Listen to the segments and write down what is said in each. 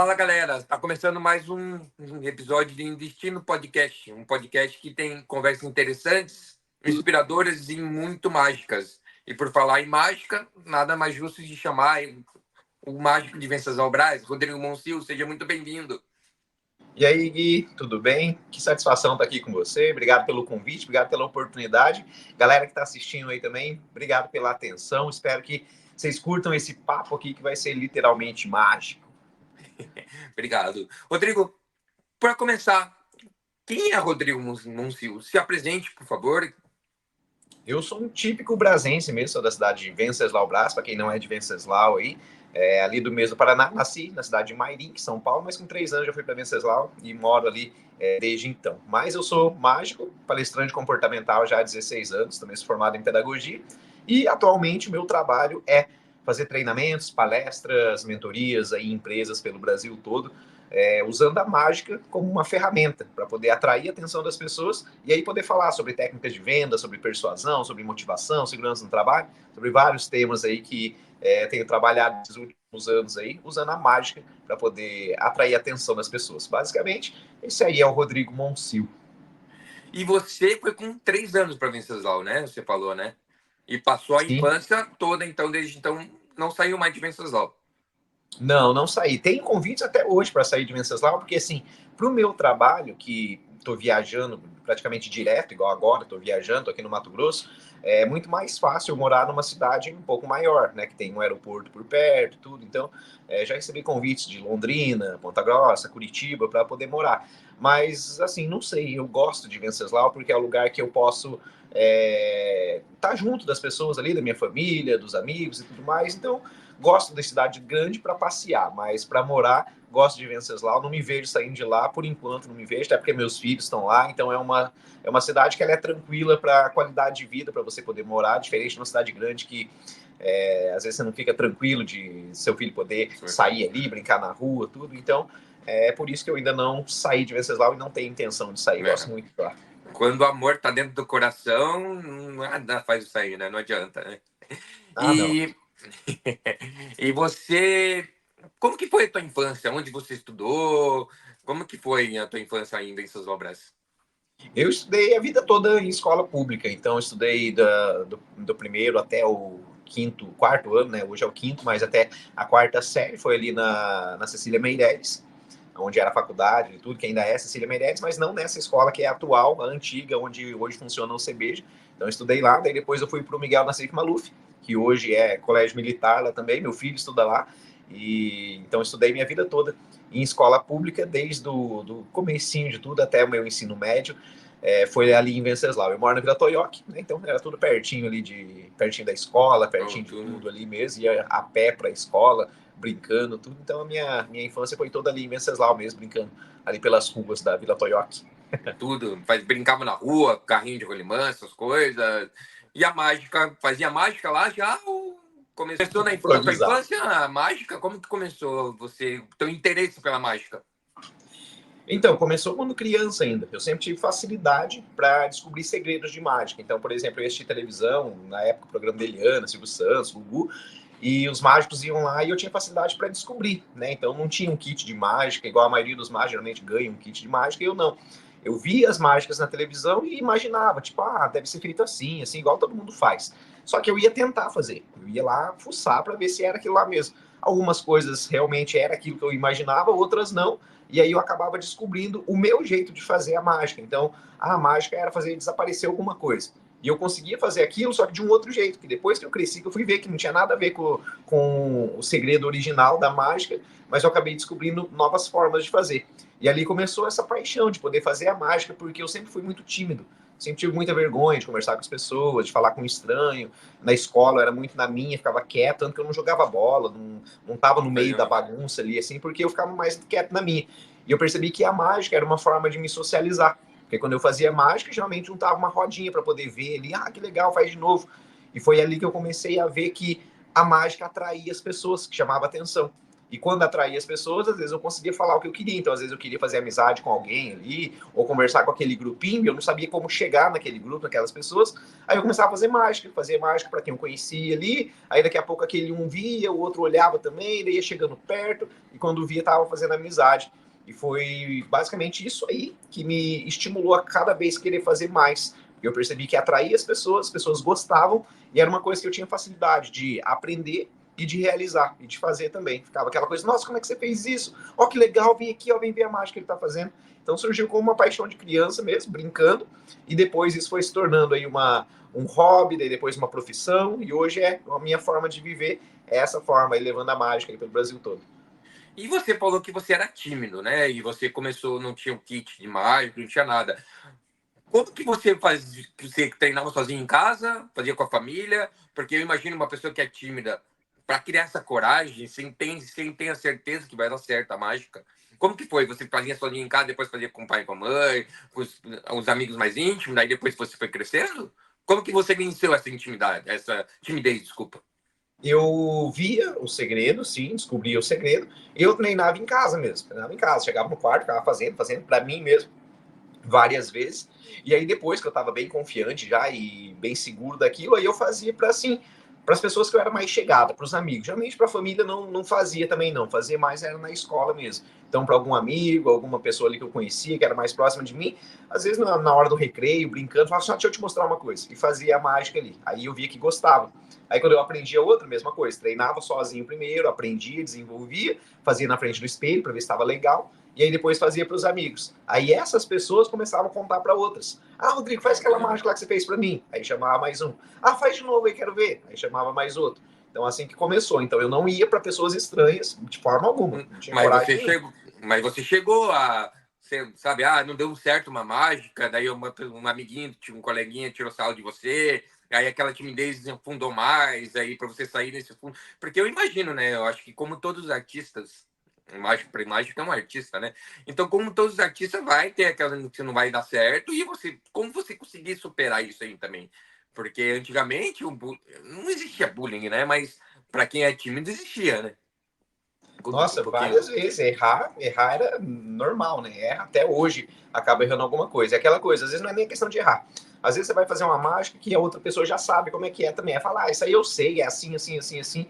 Fala galera, está começando mais um episódio de Destino Podcast, um podcast que tem conversas interessantes, inspiradoras e muito mágicas. E por falar em mágica, nada mais justo de chamar o mágico de Venceslau Braz, Rodrigo Monsil, seja muito bem-vindo. E aí, Gui, tudo bem? Que satisfação estar aqui com você. Obrigado pelo convite, obrigado pela oportunidade. Galera que está assistindo aí também, obrigado pela atenção. Espero que vocês curtam esse papo aqui que vai ser literalmente mágico. Obrigado. Rodrigo, para começar, quem é Rodrigo Monsil? Se apresente, por favor. Eu sou um típico brasense mesmo, sou da cidade de Venceslau Braz, para quem não é de Venceslau aí, ali do mesmo Paraná. Nasci na cidade de Mairim, São Paulo, mas com 3 anos já fui para Venceslau e moro ali desde então. Mas eu sou mágico, palestrante comportamental já há 16 anos, também sou formado em pedagogia e atualmente o meu trabalho é fazer treinamentos, palestras, mentorias em empresas pelo Brasil todo, usando a mágica como uma ferramenta para poder atrair a atenção das pessoas e aí poder falar sobre técnicas de venda, sobre persuasão, sobre motivação, segurança no trabalho, sobre vários temas aí que tenho trabalhado nesses últimos anos aí, usando a mágica para poder atrair a atenção das pessoas. Basicamente, esse aí é o Rodrigo Monsil. E você foi com 3 anos para Venceslau, né? Você falou, né? E passou a Sim. infância toda, então, desde então, não saiu mais de Venceslau. Não saí. Tem convites até hoje para sair de Venceslau, porque assim, para o meu trabalho, que estou viajando praticamente direto, igual agora, estou viajando, tô aqui no Mato Grosso, é muito mais fácil morar numa cidade um pouco maior, né? Que tem um aeroporto por perto, tudo. Então, já recebi convites de Londrina, Ponta Grossa, Curitiba, para poder morar. Mas, assim, não sei, eu gosto de Venceslau porque é o lugar que eu posso tá junto das pessoas ali, da minha família, dos amigos e tudo mais. Então, gosto da cidade grande para passear, mas para morar, gosto de Venceslau. Não me vejo saindo de lá por enquanto, não me vejo, até porque meus filhos estão lá. Então é uma cidade que ela é tranquila para qualidade de vida, para você poder morar, diferente de uma cidade grande que às vezes você não fica tranquilo de seu filho poder sair ali, brincar na rua, tudo. Então é por isso que eu ainda não saí de Venceslau e não tenho intenção de sair. Gosto muito de lá. Quando o amor tá dentro do coração, nada faz sair, né? Não adianta, né? Não. E você, como que foi a tua infância? Onde você estudou? Como que foi a tua infância ainda em suas obras? Eu estudei a vida toda em escola pública, então eu estudei do primeiro até o quarto ano, né? Hoje é o quinto, mas até a quarta série foi ali na Cecília Meireles, onde era a faculdade e tudo, que ainda é Cecília Meireles, mas não nessa escola que é a atual, a antiga, onde hoje funciona o CBJ. Então eu estudei lá, daí depois eu fui para o Miguel Nassif Maluf, que hoje é colégio militar lá também, meu filho estuda lá, e então eu estudei minha vida toda em escola pública, desde do comecinho de tudo até o meu ensino médio. Foi ali em Venceslau. Eu moro na Vila Toioque, né? Então era tudo pertinho ali, pertinho da escola, pertinho de tudo ali mesmo, ia a pé para a escola, brincando, tudo. Então a minha infância foi toda ali em Venceslau mesmo, brincando ali pelas ruas da Vila Toioque. Tudo, brincava na rua, carrinho de rolimã, essas coisas. E a mágica, fazia mágica lá já ou começou na tua infância a mágica? Como que começou teu interesse pela mágica? Então, começou quando criança ainda. Eu sempre tive facilidade para descobrir segredos de mágica. Então, por exemplo, eu assisti televisão, na época o programa da Eliana, Silvio Santos, Gugu, e os mágicos iam lá e eu tinha facilidade para descobrir, né? Então, não tinha um kit de mágica, igual a maioria dos mágicos geralmente ganha um kit de mágica, eu não. Eu via as mágicas na televisão e imaginava, tipo, deve ser feito assim, assim, igual todo mundo faz. Só que eu ia tentar fazer, eu ia lá fuçar para ver se era aquilo lá mesmo. Algumas coisas realmente era aquilo que eu imaginava, outras não. E aí eu acabava descobrindo o meu jeito de fazer a mágica. Então, a mágica era fazer desaparecer alguma coisa. E eu conseguia fazer aquilo, só que de um outro jeito. Que depois que eu cresci, que eu fui ver que não tinha nada a ver com o segredo original da mágica, mas eu acabei descobrindo novas formas de fazer. E ali começou essa paixão de poder fazer a mágica, porque eu sempre fui muito tímido. Sempre tive muita vergonha de conversar com as pessoas, de falar com um estranho. Na escola eu era muito na minha, ficava quieto, tanto que eu não jogava bola, não tava no meio da bagunça ali, assim, porque eu ficava mais quieto na minha. E eu percebi que a mágica era uma forma de me socializar. Porque quando eu fazia mágica, geralmente juntava uma rodinha para poder ver ali, que legal, faz de novo. E foi ali que eu comecei a ver que a mágica atraía as pessoas, que chamava atenção. E quando atraía as pessoas, às vezes eu conseguia falar o que eu queria. Então, às vezes eu queria fazer amizade com alguém ali, ou conversar com aquele grupinho, e eu não sabia como chegar naquele grupo, naquelas pessoas. Aí eu começava a fazer mágica para quem eu conhecia ali. Aí daqui a pouco aquele um via, o outro olhava também, daí ia chegando perto, e quando via, tava fazendo amizade. E foi basicamente isso aí que me estimulou a cada vez querer fazer mais. Eu percebi que atraía as pessoas gostavam, e era uma coisa que eu tinha facilidade de aprender e de realizar, e de fazer também. Ficava aquela coisa, nossa, como é que você fez isso? Ó, que legal, vem aqui, ó, vem ver a mágica que ele tá fazendo. Então surgiu como uma paixão de criança mesmo, brincando, e depois isso foi se tornando aí um hobby, daí depois uma profissão, e hoje é a minha forma de viver, é essa forma aí, levando a mágica aí pelo Brasil todo. E você falou que você era tímido, né? E você começou, não tinha um kit de mágica, não tinha nada. Como que você fazia? Você treinava sozinho em casa, fazia com a família? Porque eu imagino uma pessoa que é tímida, para criar essa coragem, sem ter a certeza que vai dar certo a mágica. Como que foi? Você fazia sozinho em casa, depois fazia com o pai e com a mãe, com os amigos mais íntimos, daí depois você foi crescendo? Como que você venceu essa intimidade, essa timidez, desculpa? Eu via o segredo, sim, descobria o segredo. Eu treinava em casa mesmo, treinava em casa. Chegava no quarto, ficava fazendo para mim mesmo, várias vezes. E aí, depois que eu estava bem confiante já e bem seguro daquilo, aí eu fazia para assim, para as pessoas que eu era mais chegada, para os amigos. Geralmente para a família não fazia também, não. Fazia mais era na escola mesmo. Então, para algum amigo, alguma pessoa ali que eu conhecia, que era mais próxima de mim, às vezes na hora do recreio, brincando, falava assim, ah, deixa eu te mostrar uma coisa. E fazia a mágica ali. Aí eu via que gostava. Aí quando eu aprendia outra, mesma coisa. Treinava sozinho primeiro, aprendia, desenvolvia, fazia na frente do espelho para ver se estava legal. E aí depois fazia para os amigos. Aí essas pessoas começavam a contar para outras. Ah, Rodrigo, faz aquela mágica lá que você fez para mim. Aí chamava mais um. Ah, faz de novo aí, quero ver. Aí chamava mais outro. Então assim que começou. Então eu não ia para pessoas estranhas de forma alguma. Não tinha Mas coragem você nenhuma. chegou, mas você chegou a, você, sabe, ah, não deu certo uma mágica, daí um amiguinho, um coleguinha tirou sarro de você, aí aquela timidez afundou mais, aí para você sair desse fundo. Porque eu imagino, né? Eu acho que como todos os artistas, mágico para mágico é um artista, né? Então, como todos os artistas, vai ter aquela que não vai dar certo, e você, como você conseguir superar isso aí também? Porque antigamente não existia bullying, né? Mas para quem é tímido existia, né? Conta um Nossa, pouquinho. várias vezes. Errar era normal, né? Erra até hoje, acaba errando alguma coisa. É aquela coisa, às vezes não é nem questão de errar. Às vezes você vai fazer uma mágica que a outra pessoa já sabe como é que é também. É falar, ah, isso aí eu sei, é assim, assim, assim, assim.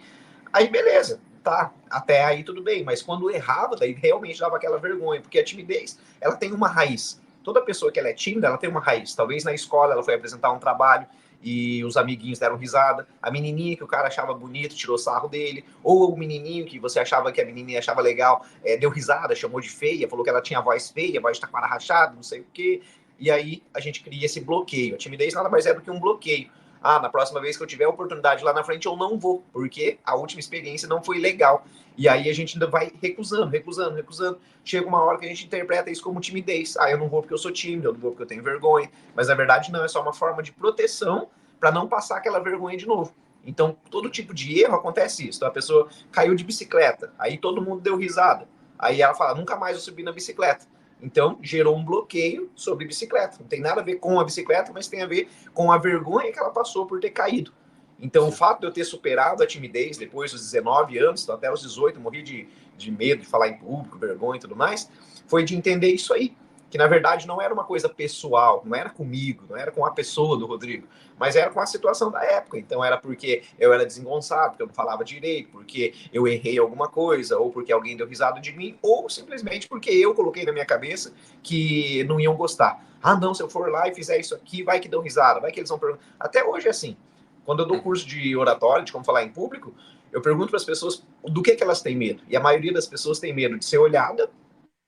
Aí beleza, tá. Até aí tudo bem. Mas quando errava, daí realmente dava aquela vergonha. Porque a timidez, ela tem uma raiz. Toda pessoa que ela é tímida, ela tem uma raiz. Talvez na escola ela foi apresentar um trabalho e os amiguinhos deram risada, a menininha que o cara achava bonito tirou sarro dele, ou o menininho que você achava que a menininha achava legal, deu risada, chamou de feia, falou que ela tinha voz feia, voz de taquara rachada, não sei o quê, e aí a gente cria esse bloqueio. A timidez nada mais é do que um bloqueio. Ah, na próxima vez que eu tiver a oportunidade lá na frente, eu não vou, porque a última experiência não foi legal. E aí a gente ainda vai recusando, recusando, recusando. Chega uma hora que a gente interpreta isso como timidez. Ah, eu não vou porque eu sou tímido, eu não vou porque eu tenho vergonha. Mas na verdade não, é só uma forma de proteção para não passar aquela vergonha de novo. Então, todo tipo de erro acontece isso. Então, a pessoa caiu de bicicleta, aí todo mundo deu risada. Aí ela fala, nunca mais eu subi na bicicleta. Então, gerou um bloqueio sobre bicicleta. Não tem nada a ver com a bicicleta, mas tem a ver com a vergonha que ela passou por ter caído. Então, o fato de eu ter superado a timidez depois dos 19 anos, então até os 18, morri de medo de falar em público, vergonha e tudo mais, foi de entender isso aí. Que na verdade não era uma coisa pessoal, não era comigo, não era com a pessoa do Rodrigo, mas era com a situação da época. Então era porque eu era desengonçado, porque eu não falava direito, porque eu errei alguma coisa, ou porque alguém deu risada de mim, ou simplesmente porque eu coloquei na minha cabeça que não iam gostar. Ah, não, se eu for lá e fizer isso aqui, vai que dão risada, vai que eles vão perguntar. Até hoje é assim. Quando eu dou curso de oratória, de como falar em público, eu pergunto para as pessoas do que elas têm medo. E a maioria das pessoas tem medo de ser olhada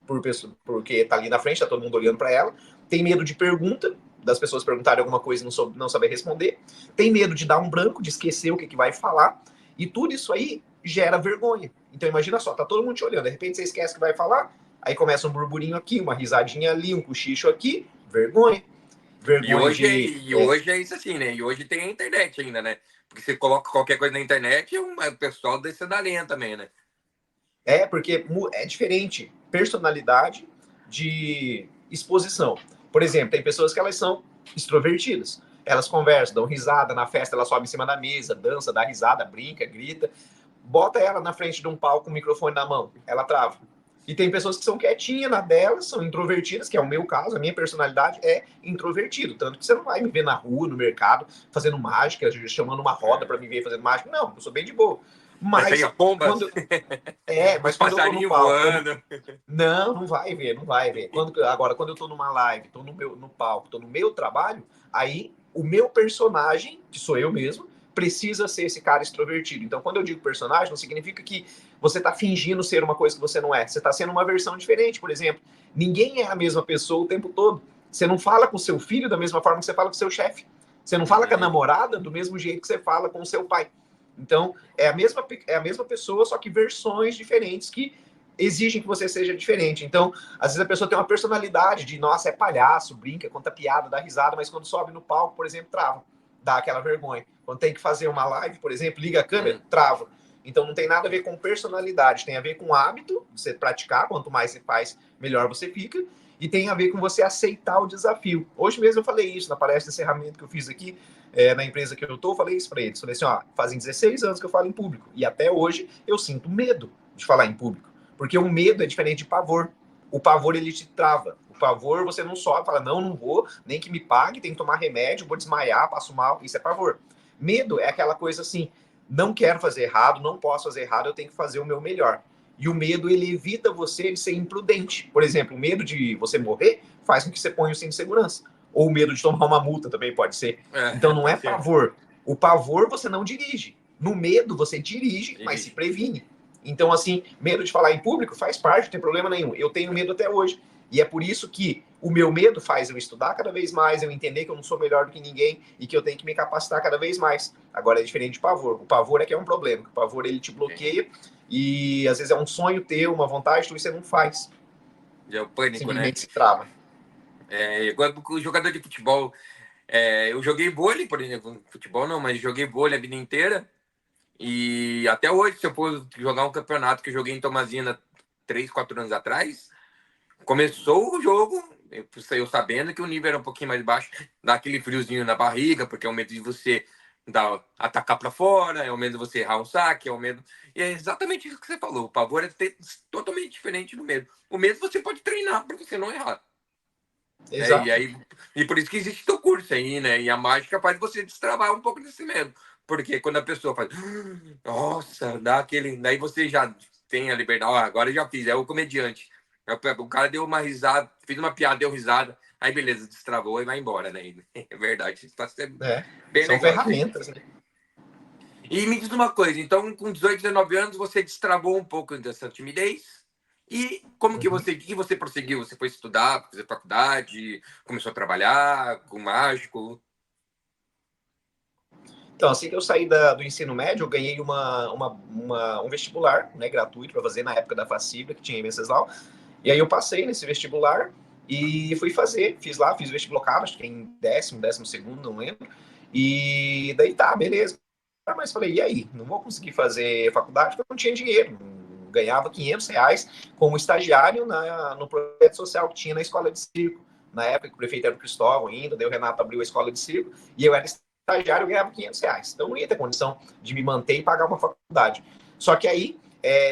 por pessoa, porque tá ali na frente, tá todo mundo olhando para ela. Tem medo de pergunta, das pessoas perguntarem alguma coisa e não saber responder. Tem medo de dar um branco, de esquecer o que vai falar. E tudo isso aí gera vergonha. Então imagina só, tá todo mundo te olhando, de repente você esquece que vai falar, aí começa um burburinho aqui, uma risadinha ali, um cochicho aqui, vergonha. E Vergonha hoje, de. e hoje é isso assim, né? E hoje tem a internet ainda, né? Porque você coloca qualquer coisa na internet e o pessoal desce da linha também, né? Porque é diferente personalidade de exposição. Por exemplo, tem pessoas que elas são extrovertidas. Elas conversam, dão risada na festa, ela sobe em cima da mesa, dança, dá risada, brinca, grita. bota ela na frente de um palco com o microfone na mão, ela trava. E tem pessoas que são quietinhas na delas, são introvertidas, que é o meu caso, a minha personalidade é introvertido. Tanto que você não vai me ver na rua, no mercado, fazendo mágica, chamando uma roda para me ver fazendo mágica. Não, eu sou bem de boa. Mas aí, pombas, quando, os mas quando eu tô no passarinhos palco, voando. não vai ver, não vai ver. Agora, quando eu tô numa live, tô no palco, tô no meu trabalho, aí o meu personagem, que sou eu mesmo, precisa ser esse cara extrovertido. Então, quando eu digo personagem, não significa que você tá fingindo ser uma coisa que você não é. Você tá sendo uma versão diferente, por exemplo. Ninguém é a mesma pessoa o tempo todo. Você não fala com o seu filho da mesma forma que você fala com o seu chefe. Você não fala com a namorada do mesmo jeito que você fala com o seu pai. Então, é a mesma pessoa, só que versões diferentes que exigem que você seja diferente. Então, às vezes a pessoa tem uma personalidade de, nossa, é palhaço, brinca, conta piada, dá risada, mas quando sobe no palco, por exemplo, trava. Dá aquela vergonha. Quando tem que fazer uma live, por exemplo, liga a câmera, trava. Então, não tem nada a ver com personalidade, tem a ver com hábito, você praticar, quanto mais você faz, melhor você fica, e tem a ver com você aceitar o desafio. Hoje mesmo eu falei isso na palestra de encerramento que eu fiz aqui, na empresa que eu estou, falei isso para eles. Falei assim, ó, fazem 16 anos que eu falo em público, e até hoje eu sinto medo de falar em público. Porque o medo é diferente de pavor. O pavor, ele te trava. O pavor, você não sobe, fala, não vou, nem que me pague, tem que tomar remédio, vou desmaiar, passo mal. Isso é pavor. Medo é aquela coisa assim, não quero fazer errado, não posso fazer errado, eu tenho que fazer o meu melhor. E o medo, ele evita você de ser imprudente. Por exemplo, o medo de você morrer faz com que você ponha o cinto de segurança. Ou o medo de tomar uma multa também pode ser. Então não é pavor. O pavor você não dirige. No medo você dirige, mas se previne. Então, assim, medo de falar em público faz parte, não tem problema nenhum. Eu tenho medo até hoje. E é por isso que o meu medo faz eu estudar cada vez mais, eu entender que eu não sou melhor do que ninguém e que eu tenho que me capacitar cada vez mais. Agora é diferente de pavor. O pavor é que é um problema. O pavor, ele te bloqueia e às vezes é um sonho teu, uma vontade, tu, e você não faz. É o pânico, simplesmente né? Se trava. Igual o jogador de futebol. Eu joguei vôlei, por exemplo, futebol não, mas joguei vôlei a vida inteira. E até hoje, se eu for jogar um campeonato que eu joguei em Tomazina 3, 4 anos atrás, começou o jogo, eu sabendo que o nível era um pouquinho mais baixo, dá aquele friozinho na barriga, porque é o medo de você atacar para fora, é o medo de você errar um saque, é o medo. E é exatamente isso que você falou. O pavor é totalmente diferente do medo. O medo você pode treinar para você não errar. Exato. E por isso que existe o curso aí, né? E a mágica faz você destravar um pouco desse medo. Porque quando a pessoa faz, nossa, dá aquele. Daí você já tem a liberdade, agora eu já fiz, é o comediante. O cara deu uma risada, fez uma piada, deu risada, aí beleza, destravou e vai embora, né? É verdade, isso tá sendo bem São legal. ferramentas, né? E me diz uma coisa, então com 18, 19 anos você destravou um pouco dessa timidez. E como que você prosseguiu? Você foi estudar, fazer faculdade, começou a trabalhar com mágico? Então, assim que eu saí do ensino médio, eu ganhei um vestibular, né, gratuito para fazer na época da Facibra, que tinha em Venceslau. E aí eu passei nesse vestibular e fui fazer. Fiz o vestibular, acho que em décimo segundo, não lembro. E daí tá, beleza. Mas falei, e aí? Não vou conseguir fazer faculdade porque eu não tinha dinheiro. Ganhava R$ 500 como estagiário no projeto social que tinha na escola de circo. Na época que o prefeito era o Cristóvão ainda, daí o Renato abriu a escola de circo e eu era estagiário, eu ganhava R$ 500. Então não ia ter condição de me manter e pagar uma faculdade. Só que aí,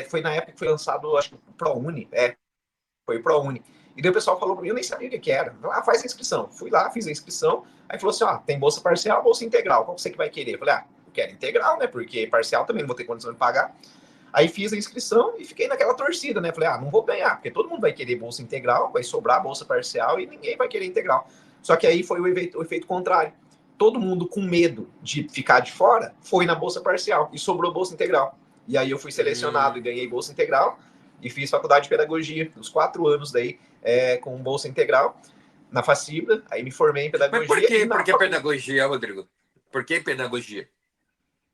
foi na época que foi lançado, acho que o ProUni, foi o ProUni. E daí o pessoal falou para mim, eu nem sabia o que era. Faz a inscrição. Fui lá, fiz a inscrição. Aí falou assim, tem bolsa parcial, bolsa integral. Qual você que vai querer? Eu falei, eu quero integral, né? Porque parcial também não vou ter condição de pagar. Aí fiz a inscrição e fiquei naquela torcida, né? Falei, não vou ganhar, porque todo mundo vai querer bolsa integral, vai sobrar bolsa parcial e ninguém vai querer integral. Só que aí foi o efeito contrário. Todo mundo com medo de ficar de fora foi na bolsa parcial e sobrou bolsa integral. E aí eu fui selecionado e ganhei bolsa integral e fiz faculdade de pedagogia, os 4 anos daí, com bolsa integral na Facibra, aí me formei em pedagogia. Mas por que, pedagogia, Rodrigo? Por que pedagogia?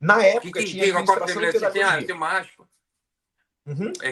Na época tinha administração e pedagogia. Você é mágico.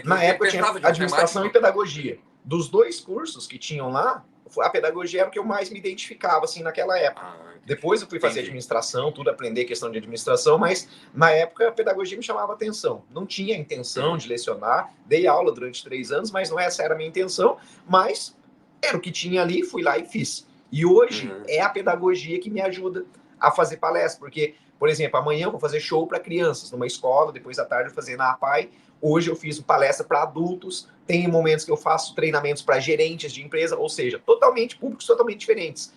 Na época tinha administração e pedagogia. Dos 2 cursos que tinham lá, a pedagogia era o que eu mais me identificava, assim, naquela época. Depois eu fui fazer administração, tudo, aprender questão de administração, mas na época a pedagogia me chamava atenção. Não tinha intenção de lecionar, dei aula durante 3 anos, mas não essa era a minha intenção, mas era o que tinha ali, fui lá e fiz. E hoje é a pedagogia que me ajuda a fazer palestra, porque Por exemplo, amanhã eu vou fazer show para crianças numa escola, depois da tarde eu vou fazer na APAE. Hoje eu fiz palestra para adultos, tem momentos que eu faço treinamentos para gerentes de empresa, ou seja, totalmente públicos totalmente diferentes.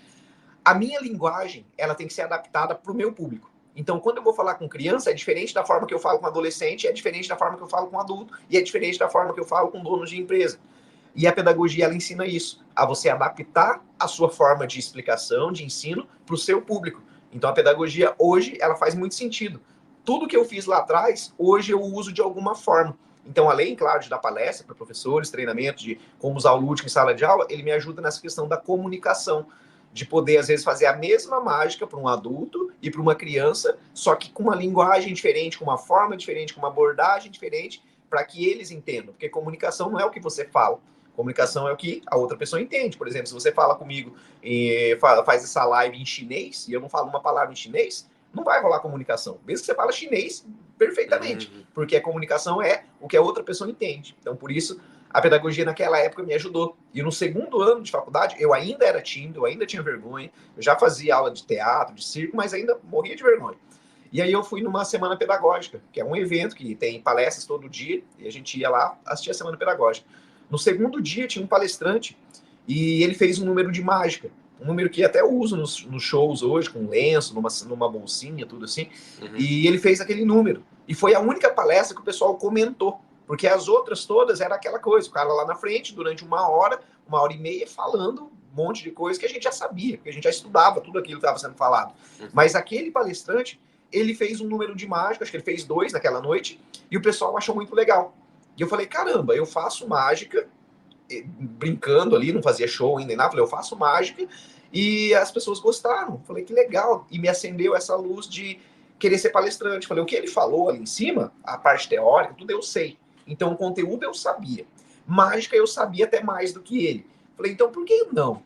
A minha linguagem, ela tem que ser adaptada para o meu público. Então, quando eu vou falar com criança, é diferente da forma que eu falo com adolescente, é diferente da forma que eu falo com adulto, e é diferente da forma que eu falo com donos de empresa. E a pedagogia, ela ensina isso, a você adaptar a sua forma de explicação, de ensino, para o seu público. Então, a pedagogia, hoje, ela faz muito sentido. Tudo que eu fiz lá atrás, hoje eu uso de alguma forma. Então, além, claro, de dar palestra para professores, treinamento de como usar o lúdico em sala de aula, ele me ajuda nessa questão da comunicação, de poder, às vezes, fazer a mesma mágica para um adulto e para uma criança, só que com uma linguagem diferente, com uma forma diferente, com uma abordagem diferente, para que eles entendam. Porque comunicação não é o que você fala. Comunicação é o que a outra pessoa entende. Por exemplo, se você fala comigo e faz essa live em chinês, e eu não falo uma palavra em chinês, não vai rolar comunicação. Mesmo que você fala chinês perfeitamente. Porque a comunicação é o que a outra pessoa entende. Então, por isso, a pedagogia naquela época me ajudou. E no segundo ano de faculdade, eu ainda era tímido, eu ainda tinha vergonha, eu já fazia aula de teatro, de circo, mas ainda morria de vergonha. E aí eu fui numa semana pedagógica, que é um evento que tem palestras todo dia, e a gente ia lá assistir a semana pedagógica. No segundo dia tinha um palestrante, e ele fez um número de mágica, um número que até eu uso nos shows hoje, com lenço, numa bolsinha, tudo assim, e ele fez aquele número. E foi a única palestra que o pessoal comentou, porque as outras todas era aquela coisa, o cara lá na frente, durante uma hora e meia, falando um monte de coisa que a gente já sabia, porque a gente já estudava tudo aquilo que estava sendo falado. Mas aquele palestrante, ele fez um número de mágica, acho que ele fez 2 naquela noite, e o pessoal achou muito legal. E eu falei, caramba, eu faço mágica, brincando ali, não fazia show ainda nem nada, falei, eu faço mágica, e as pessoas gostaram. Falei, que legal. E me acendeu essa luz de querer ser palestrante. Falei, o que ele falou ali em cima, a parte teórica, tudo eu sei. Então, o conteúdo eu sabia. Mágica eu sabia até mais do que ele. Falei, então por que não?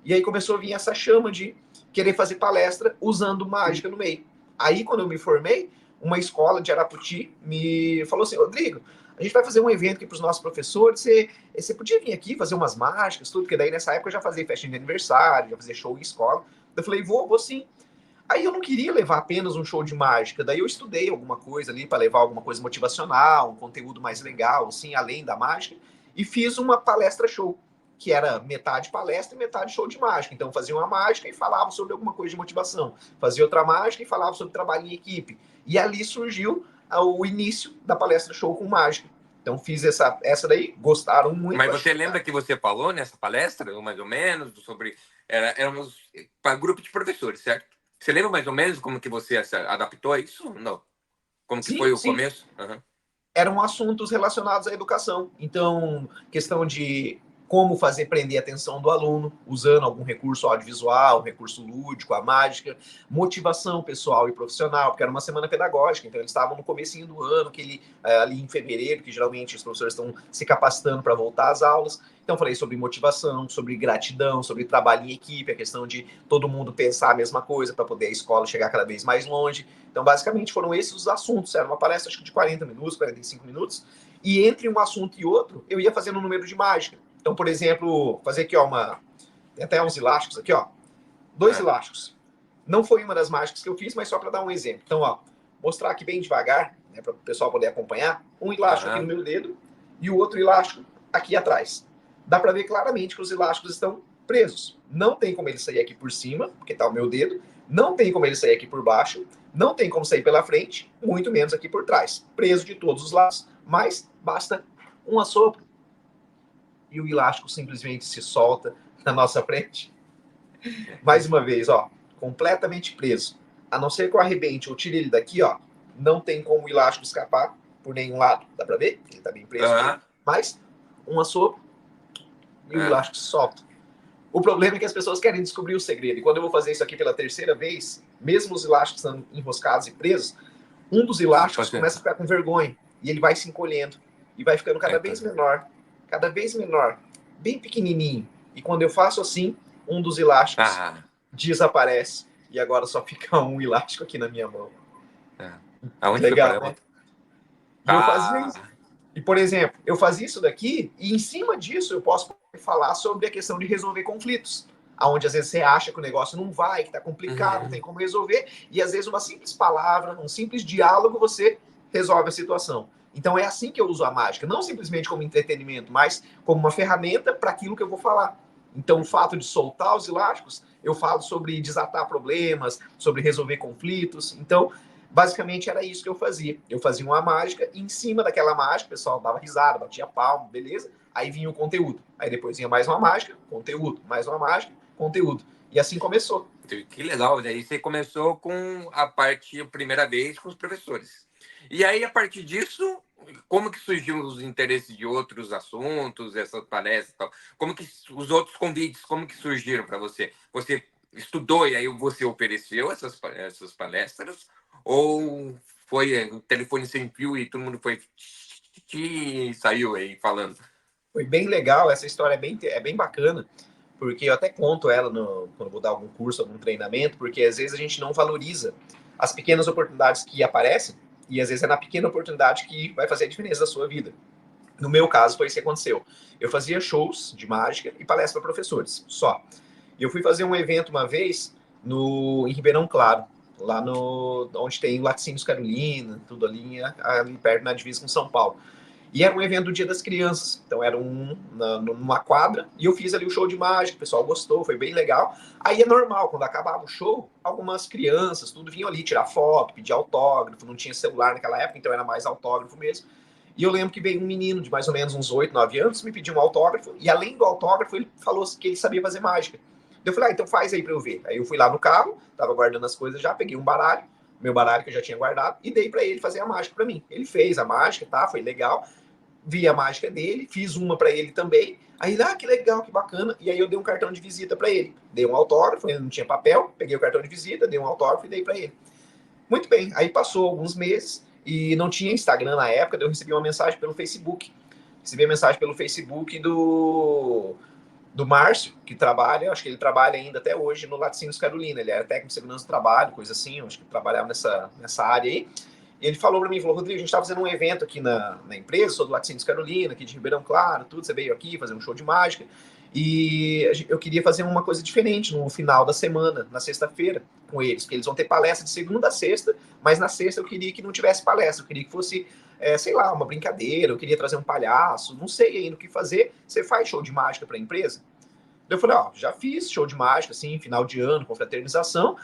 E aí começou a vir essa chama de querer fazer palestra usando mágica no meio. Aí, quando eu me formei, uma escola de Araputi me falou assim, Rodrigo, a gente vai fazer um evento aqui para os nossos professores, você podia vir aqui fazer umas mágicas, tudo, porque daí nessa época eu já fazia festa de aniversário, já fazia show em escola. Eu falei, vou sim. Aí eu não queria levar apenas um show de mágica, daí eu estudei alguma coisa ali para levar alguma coisa motivacional, um conteúdo mais legal, assim, além da mágica, e fiz uma palestra show, que era metade palestra e metade show de mágica. Então fazia uma mágica e falava sobre alguma coisa de motivação, fazia outra mágica e falava sobre trabalho em equipe. E ali surgiu o início da palestra show com mágica. Então fiz essa daí, gostaram muito. Mas você lembra que você falou nessa palestra, mais ou menos, sobre... Éramos para grupo de professores, certo? Você lembra mais ou menos como que você se adaptou a isso? Não. Como que foi o começo? Eram assuntos relacionados à educação. Então, questão de como fazer prender a atenção do aluno, usando algum recurso audiovisual, um recurso lúdico, a mágica, motivação pessoal e profissional, porque era uma semana pedagógica, então eles estavam no comecinho do ano, ali em fevereiro, que geralmente os professores estão se capacitando para voltar às aulas. Então, falei sobre motivação, sobre gratidão, sobre trabalho em equipe, a questão de todo mundo pensar a mesma coisa para poder a escola chegar cada vez mais longe. Então, basicamente, foram esses os assuntos. Era uma palestra, acho que de 40 minutos, 45 minutos. E entre um assunto e outro, eu ia fazendo um número de mágica. Então, por exemplo, fazer aqui, ó, tem até uns elásticos aqui, ó. 2 elásticos. Não foi uma das mágicas que eu fiz, mas só para dar um exemplo. Então, ó, mostrar aqui bem devagar, né, para o pessoal poder acompanhar. Um elástico aqui no meu dedo e o outro elástico aqui atrás. Dá para ver claramente que os elásticos estão presos. Não tem como ele sair aqui por cima, porque tá o meu dedo. Não tem como ele sair aqui por baixo. Não tem como sair pela frente, muito menos aqui por trás. Preso de todos os lados. Mas basta um assopro e o elástico simplesmente se solta na nossa frente. Mais uma vez, ó, completamente preso. A não ser que eu arrebente ou tire ele daqui, ó, não tem como o elástico escapar por nenhum lado. Dá pra ver? Ele tá bem preso. Mas um assopro e o elástico se solta. O problema é que as pessoas querem descobrir o segredo. E quando eu vou fazer isso aqui pela terceira vez, mesmo os elásticos estando enroscados e presos, um dos elásticos começa a ficar com vergonha. E ele vai se encolhendo. E vai ficando cada vez menor, bem pequenininho. E quando eu faço assim, um dos elásticos desaparece. E agora só fica um elástico aqui na minha mão. Aonde legal, né? E eu fazia isso. E, por exemplo, eu fazia isso daqui e em cima disso eu posso falar sobre a questão de resolver conflitos. onde às vezes você acha que o negócio não vai, que está complicado, não tem como resolver, e às vezes uma simples palavra, um simples diálogo, você resolve a situação. Então é assim que eu uso a mágica, não simplesmente como entretenimento, mas como uma ferramenta para aquilo que eu vou falar. Então o fato de soltar os elásticos, eu falo sobre desatar problemas, sobre resolver conflitos. Então, basicamente era isso que eu fazia. Eu fazia uma mágica e em cima daquela mágica, o pessoal dava risada, batia palma, beleza? Aí vinha o conteúdo. Aí depois vinha mais uma mágica, conteúdo, mais uma mágica, conteúdo. E assim começou. Que legal, daí você começou com a parte, a primeira vez, com os professores. E aí, a partir disso, como que surgiu os interesses de outros assuntos, essas palestras e tal? Como que os outros convites, como que surgiram para você? Você estudou e aí você ofereceu essas palestras? Ou foi o telefone sem fio e todo mundo foi e saiu aí falando? Foi bem legal, essa história é bem bacana, porque eu até conto ela quando vou dar algum curso, algum treinamento, porque às vezes a gente não valoriza as pequenas oportunidades que aparecem, e às vezes é na pequena oportunidade que vai fazer a diferença da sua vida. No meu caso, foi isso que aconteceu. Eu fazia shows de mágica e palestra para professores, só. E eu fui fazer um evento uma vez em Ribeirão Claro, lá onde tem Laticínios Carolina, tudo ali perto na divisa com São Paulo. E era um evento do Dia das Crianças. Então era numa quadra, e eu fiz ali o show de mágica, o pessoal gostou, foi bem legal. Aí é normal, quando acabava o show, algumas crianças, tudo vinham ali tirar foto, pedir autógrafo, não tinha celular naquela época, então era mais autógrafo mesmo. E eu lembro que veio um menino de mais ou menos uns 8, 9 anos, me pediu um autógrafo, e além do autógrafo, ele falou que ele sabia fazer mágica. Eu falei, então faz aí pra eu ver. Aí eu fui lá no carro, tava guardando as coisas já, peguei um baralho, meu baralho que eu já tinha guardado, e dei para ele fazer a mágica para mim. Ele fez a mágica, tá? Foi legal. Vi a mágica dele, fiz uma para ele também. Aí, que legal, que bacana. E aí eu dei um cartão de visita para ele. Dei um autógrafo, ele não tinha papel, peguei o cartão de visita, dei um autógrafo e dei para ele. Muito bem, aí passou alguns meses e não tinha Instagram na época, eu recebi uma mensagem pelo Facebook. Recebi a mensagem pelo Facebook do Márcio, que trabalha, acho que ele trabalha ainda até hoje no Laticínios Carolina. Ele era técnico de segurança do trabalho, coisa assim, acho que trabalhava nessa área aí. E ele falou para mim, falou, Rodrigo, a gente está fazendo um evento aqui na empresa, sou do Laticínios Carolina, aqui de Ribeirão Claro, tudo, você veio aqui fazer um show de mágica, e eu queria fazer uma coisa diferente no final da semana, na sexta-feira, com eles, porque eles vão ter palestra de segunda a sexta, mas na sexta eu queria que não tivesse palestra, eu queria que fosse, sei lá, uma brincadeira, eu queria trazer um palhaço, não sei ainda o que fazer. Você faz show de mágica para a empresa? Eu falei, já fiz show de mágica, assim, final de ano, confraternização,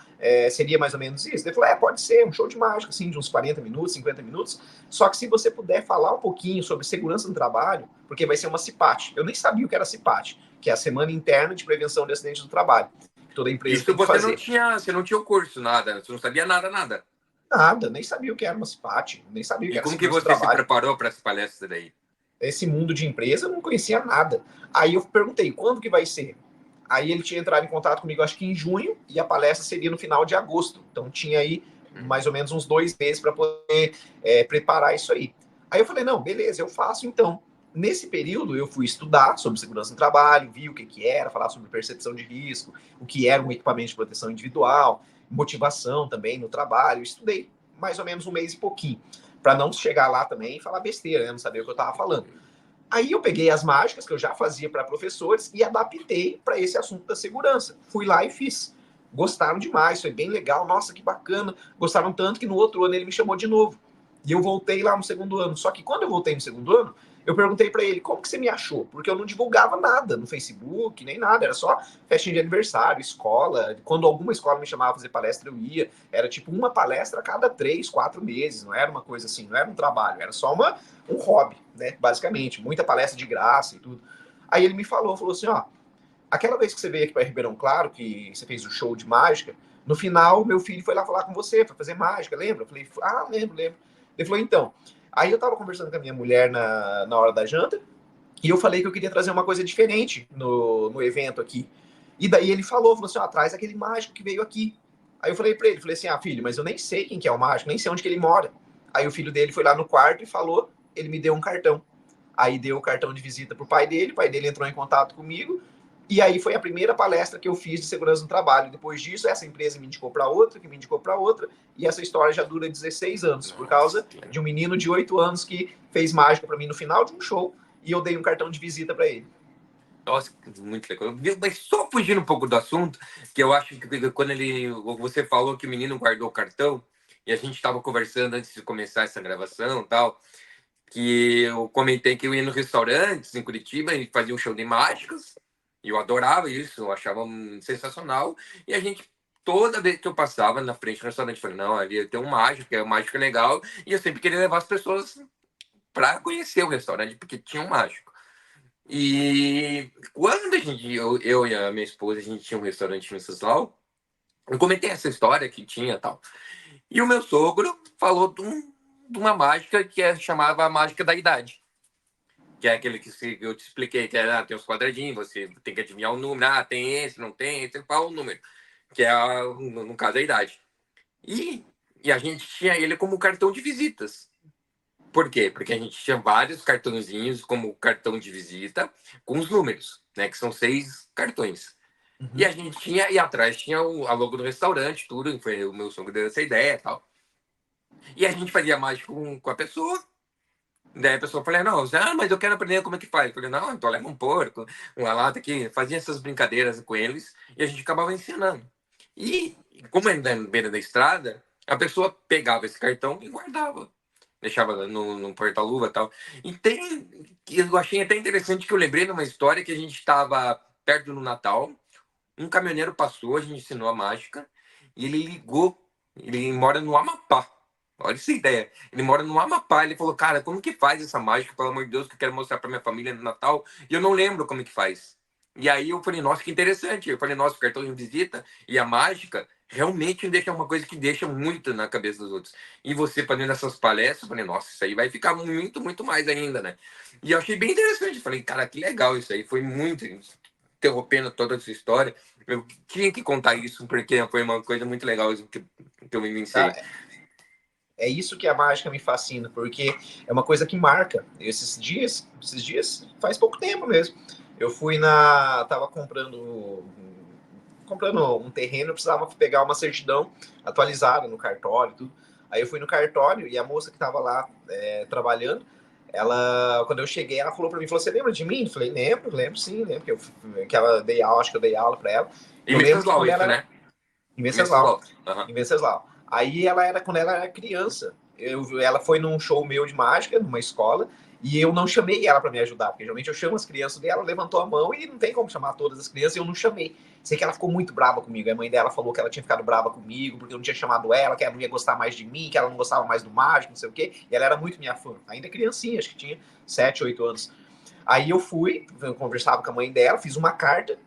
seria mais ou menos isso? Ele falou, pode ser, um show de mágica, assim, de uns 40 minutos, 50 minutos, só que se você puder falar um pouquinho sobre segurança no trabalho, porque vai ser uma CIPAT. Eu nem sabia o que era CIPAT, que é a Semana Interna de Prevenção de Acidentes do Trabalho, que toda empresa Isso tem que fazer. você não tinha o curso, nada, você não sabia nada, nada. Nada, nem sabia o que era uma CIPAT, nem sabia o que E era como que segurança do você se trabalho. preparou para essa palestra daí? Esse mundo de empresa eu não conhecia nada. Aí eu perguntei, quando que vai ser? Aí ele tinha entrado em contato comigo, acho que em junho, e a palestra seria no final de agosto. Então tinha aí mais ou menos uns 2 meses para poder preparar isso aí. Aí eu falei, não, beleza, eu faço então. Nesse período eu fui estudar sobre segurança no trabalho, vi o que era, falar sobre percepção de risco, o que era um equipamento de proteção individual, motivação também no trabalho. Eu estudei mais ou menos um mês e pouquinho, para não chegar lá também e falar besteira, né? Não saber o que eu estava falando. Aí eu peguei as mágicas que eu já fazia para professores e adaptei para esse assunto da segurança. Fui lá e fiz. Gostaram demais, foi bem legal, nossa, que bacana. Gostaram tanto que no outro ano ele me chamou de novo. E eu voltei lá no segundo ano. Só que quando eu voltei no segundo ano, eu perguntei para ele, como que você me achou? Porque eu não divulgava nada no Facebook, nem nada. Era só festinha de aniversário, escola. Quando alguma escola me chamava para fazer palestra, eu ia. Era tipo uma palestra a cada 3, 4 meses. Não era uma coisa assim, não era um trabalho. Era só um hobby, né? Basicamente. Muita palestra de graça e tudo. Aí ele me falou assim, aquela vez que você veio aqui para Ribeirão Claro, que você fez o show de mágica, no final, meu filho foi lá falar com você, para fazer mágica, lembra? Eu falei, lembro. Ele falou, então. Aí eu tava conversando com a minha mulher na hora da janta, e eu falei que eu queria trazer uma coisa diferente no evento aqui. E daí ele falou assim, traz aquele mágico que veio aqui. Aí eu falei para ele, falei assim, filho, mas eu nem sei quem que é o mágico, nem sei onde que ele mora. Aí o filho dele foi lá no quarto e falou, ele me deu um cartão. Aí deu o cartão de visita pro pai dele, o pai dele entrou em contato comigo, e aí foi a primeira palestra que eu fiz de segurança no trabalho. Depois disso, essa empresa me indicou para outra, que me indicou para outra, e essa história já dura 16 anos, por causa de um menino de 8 anos que fez mágica para mim no final de um show, e eu dei um cartão de visita para ele. Nossa, muito legal. Mas só fugindo um pouco do assunto, que eu acho que quando você falou que o menino guardou o cartão, e a gente estava conversando antes de começar essa gravação e tal, que eu comentei que eu ia no restaurantes em Curitiba e fazia um show de mágicas, e eu adorava isso, eu achava sensacional, e a gente, toda vez que eu passava na frente do restaurante, eu falei, não, ali tem um mágico, é um mágico legal, e eu sempre queria levar as pessoas para conhecer o restaurante, porque tinha um mágico. E quando eu e a minha esposa, a gente tinha um restaurante em Venceslau, eu comentei essa história que tinha e tal. E o meu sogro falou de uma mágica que chamava a mágica da idade. Que é aquele que eu te expliquei, que tem os quadradinhos, você tem que adivinhar o número. Ah, tem esse, não tem, você fala o número. Que é, no caso, a idade. E, e a gente tinha ele como cartão de visitas. Por quê? Porque a gente tinha vários cartãozinhos como cartão de visita com os números, né? Que são 6 cartões. E a gente tinha, e atrás tinha a logo do restaurante, tudo. Foi o meu sogro deu essa ideia e tal. E a gente fazia mágica com a pessoa. Daí a pessoa falou, não, mas eu quero aprender como é que faz. Eu falei, não, então leva um porco, uma lata aqui. Fazia essas brincadeiras com eles e a gente acabava ensinando. E como ainda na beira da estrada, a pessoa pegava esse cartão e guardava. Deixava no porta-luva e tal. E eu achei até interessante que eu lembrei de uma história que a gente estava perto do Natal, um caminhoneiro passou, a gente ensinou a mágica, e ele ligou, ele mora no Amapá. Olha essa ideia. Ele mora no Amapá. Ele falou, cara, como que faz essa mágica, pelo amor de Deus, que eu quero mostrar para minha família no Natal? E eu não lembro como que faz. E aí eu falei, nossa, que interessante. Eu falei, nossa, o cartão de visita e a mágica realmente deixa uma coisa que deixa muito na cabeça dos outros. E você fazendo essas palestras, eu falei, nossa, isso aí vai ficar muito, muito mais ainda, né? E eu achei bem interessante. Eu falei, cara, que legal isso aí. Foi muito interrompendo toda essa história. Eu tinha que contar isso, porque foi uma coisa muito legal que eu vivenciei. Tá? É isso que a mágica me fascina, porque é uma coisa que marca. Esses dias, faz pouco tempo mesmo. Eu tava comprando um terreno, eu precisava pegar uma certidão atualizada no cartório e tudo. Aí eu fui no cartório e a moça que estava lá trabalhando, quando eu cheguei, ela falou para mim, você lembra de mim? Eu falei, lembro sim, lembro que ela dei aula, acho que eu dei aula para ela. E Em eu lembro que Venceslau, quando isso, ela né? em Em Venceslau, Venceslau. Uhum. em Venceslau. Aí quando ela era criança, ela foi num show meu de mágica, numa escola, e eu não chamei ela para me ajudar, porque geralmente eu chamo as crianças dela, levantou a mão e não tem como chamar todas as crianças, e eu não chamei. Sei que ela ficou muito brava comigo. A mãe dela falou que ela tinha ficado brava comigo, porque eu não tinha chamado ela, que ela não ia gostar mais de mim, que ela não gostava mais do mágico, não sei o quê. E ela era muito minha fã, ainda criancinha, acho que tinha 7, 8 anos. Aí eu conversava com a mãe dela, fiz uma carta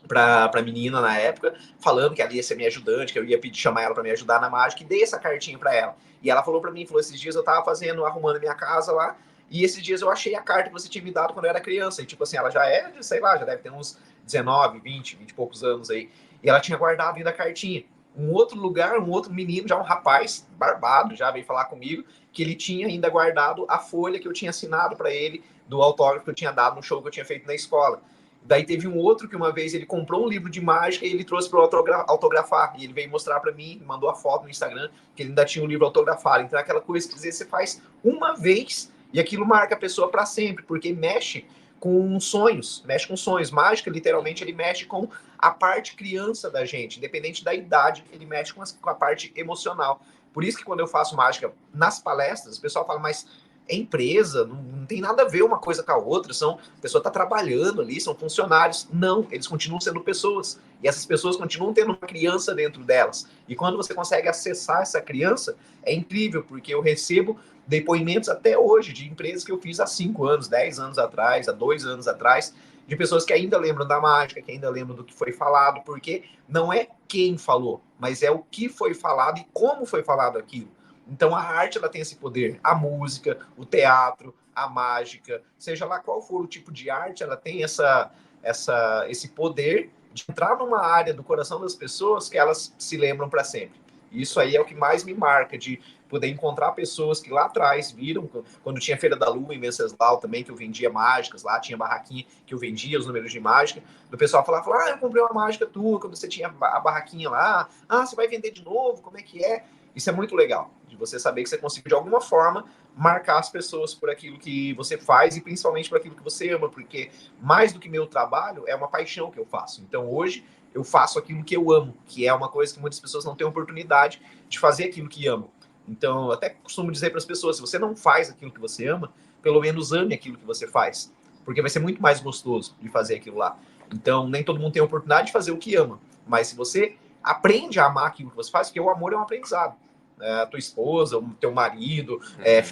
pra menina na época, falando que ela ia ser minha ajudante, que eu ia pedir chamar ela para me ajudar na mágica, e dei essa cartinha para ela. E ela falou para mim, falou, esses dias eu tava arrumando a minha casa lá, e esses dias eu achei a carta que você tinha me dado quando eu era criança. E tipo assim, ela já é, sei lá, já deve ter uns 19, 20 e poucos anos aí. E ela tinha guardado ainda a cartinha. Um outro lugar, um outro menino, já um rapaz barbado, já veio falar comigo, que ele tinha ainda guardado a folha que eu tinha assinado para ele do autógrafo que eu tinha dado no show que eu tinha feito na escola. Daí teve um outro que uma vez ele comprou um livro de mágica e ele trouxe para autografar. E ele veio mostrar para mim, mandou a foto no Instagram, que ele ainda tinha um livro autografado. Então é aquela coisa que você faz uma vez e aquilo marca a pessoa para sempre, porque mexe com sonhos, mexe com sonhos. Mágica, literalmente, ele mexe com a parte criança da gente, independente da idade, ele mexe com a parte emocional. Por isso que quando eu faço mágica nas palestras, o pessoal fala, mas é empresa, não tem nada a ver uma coisa com a outra, a pessoa está trabalhando ali, são funcionários. Não, eles continuam sendo pessoas. E essas pessoas continuam tendo uma criança dentro delas. E quando você consegue acessar essa criança, é incrível, porque eu recebo depoimentos até hoje de empresas que eu fiz há 5 anos, 10 anos atrás, há 2 anos atrás, de pessoas que ainda lembram da mágica, que ainda lembram do que foi falado, porque não é quem falou, mas é o que foi falado e como foi falado aquilo. Então a arte ela tem esse poder, a música, o teatro, a mágica, seja lá qual for o tipo de arte, ela tem esse poder de entrar numa área do coração das pessoas que elas se lembram para sempre. Isso aí é o que mais me marca, de poder encontrar pessoas que lá atrás viram, quando tinha Feira da Lua em Venceslau também, que eu vendia mágicas, lá tinha barraquinha que eu vendia os números de mágica, do pessoal falava, eu comprei uma mágica tua, quando você tinha a barraquinha lá, você vai vender de novo, como é que é? Isso é muito legal, de você saber que você conseguiu, de alguma forma, marcar as pessoas por aquilo que você faz e principalmente por aquilo que você ama, porque mais do que meu trabalho, é uma paixão que eu faço. Então, hoje, eu faço aquilo que eu amo, que é uma coisa que muitas pessoas não têm oportunidade de fazer aquilo que amam. Então, eu até costumo dizer para as pessoas, se você não faz aquilo que você ama, pelo menos ame aquilo que você faz, porque vai ser muito mais gostoso de fazer aquilo lá. Então, nem todo mundo tem a oportunidade de fazer o que ama, mas se você aprende a amar aquilo que você faz, porque o amor é um aprendizado. A tua esposa, o teu marido,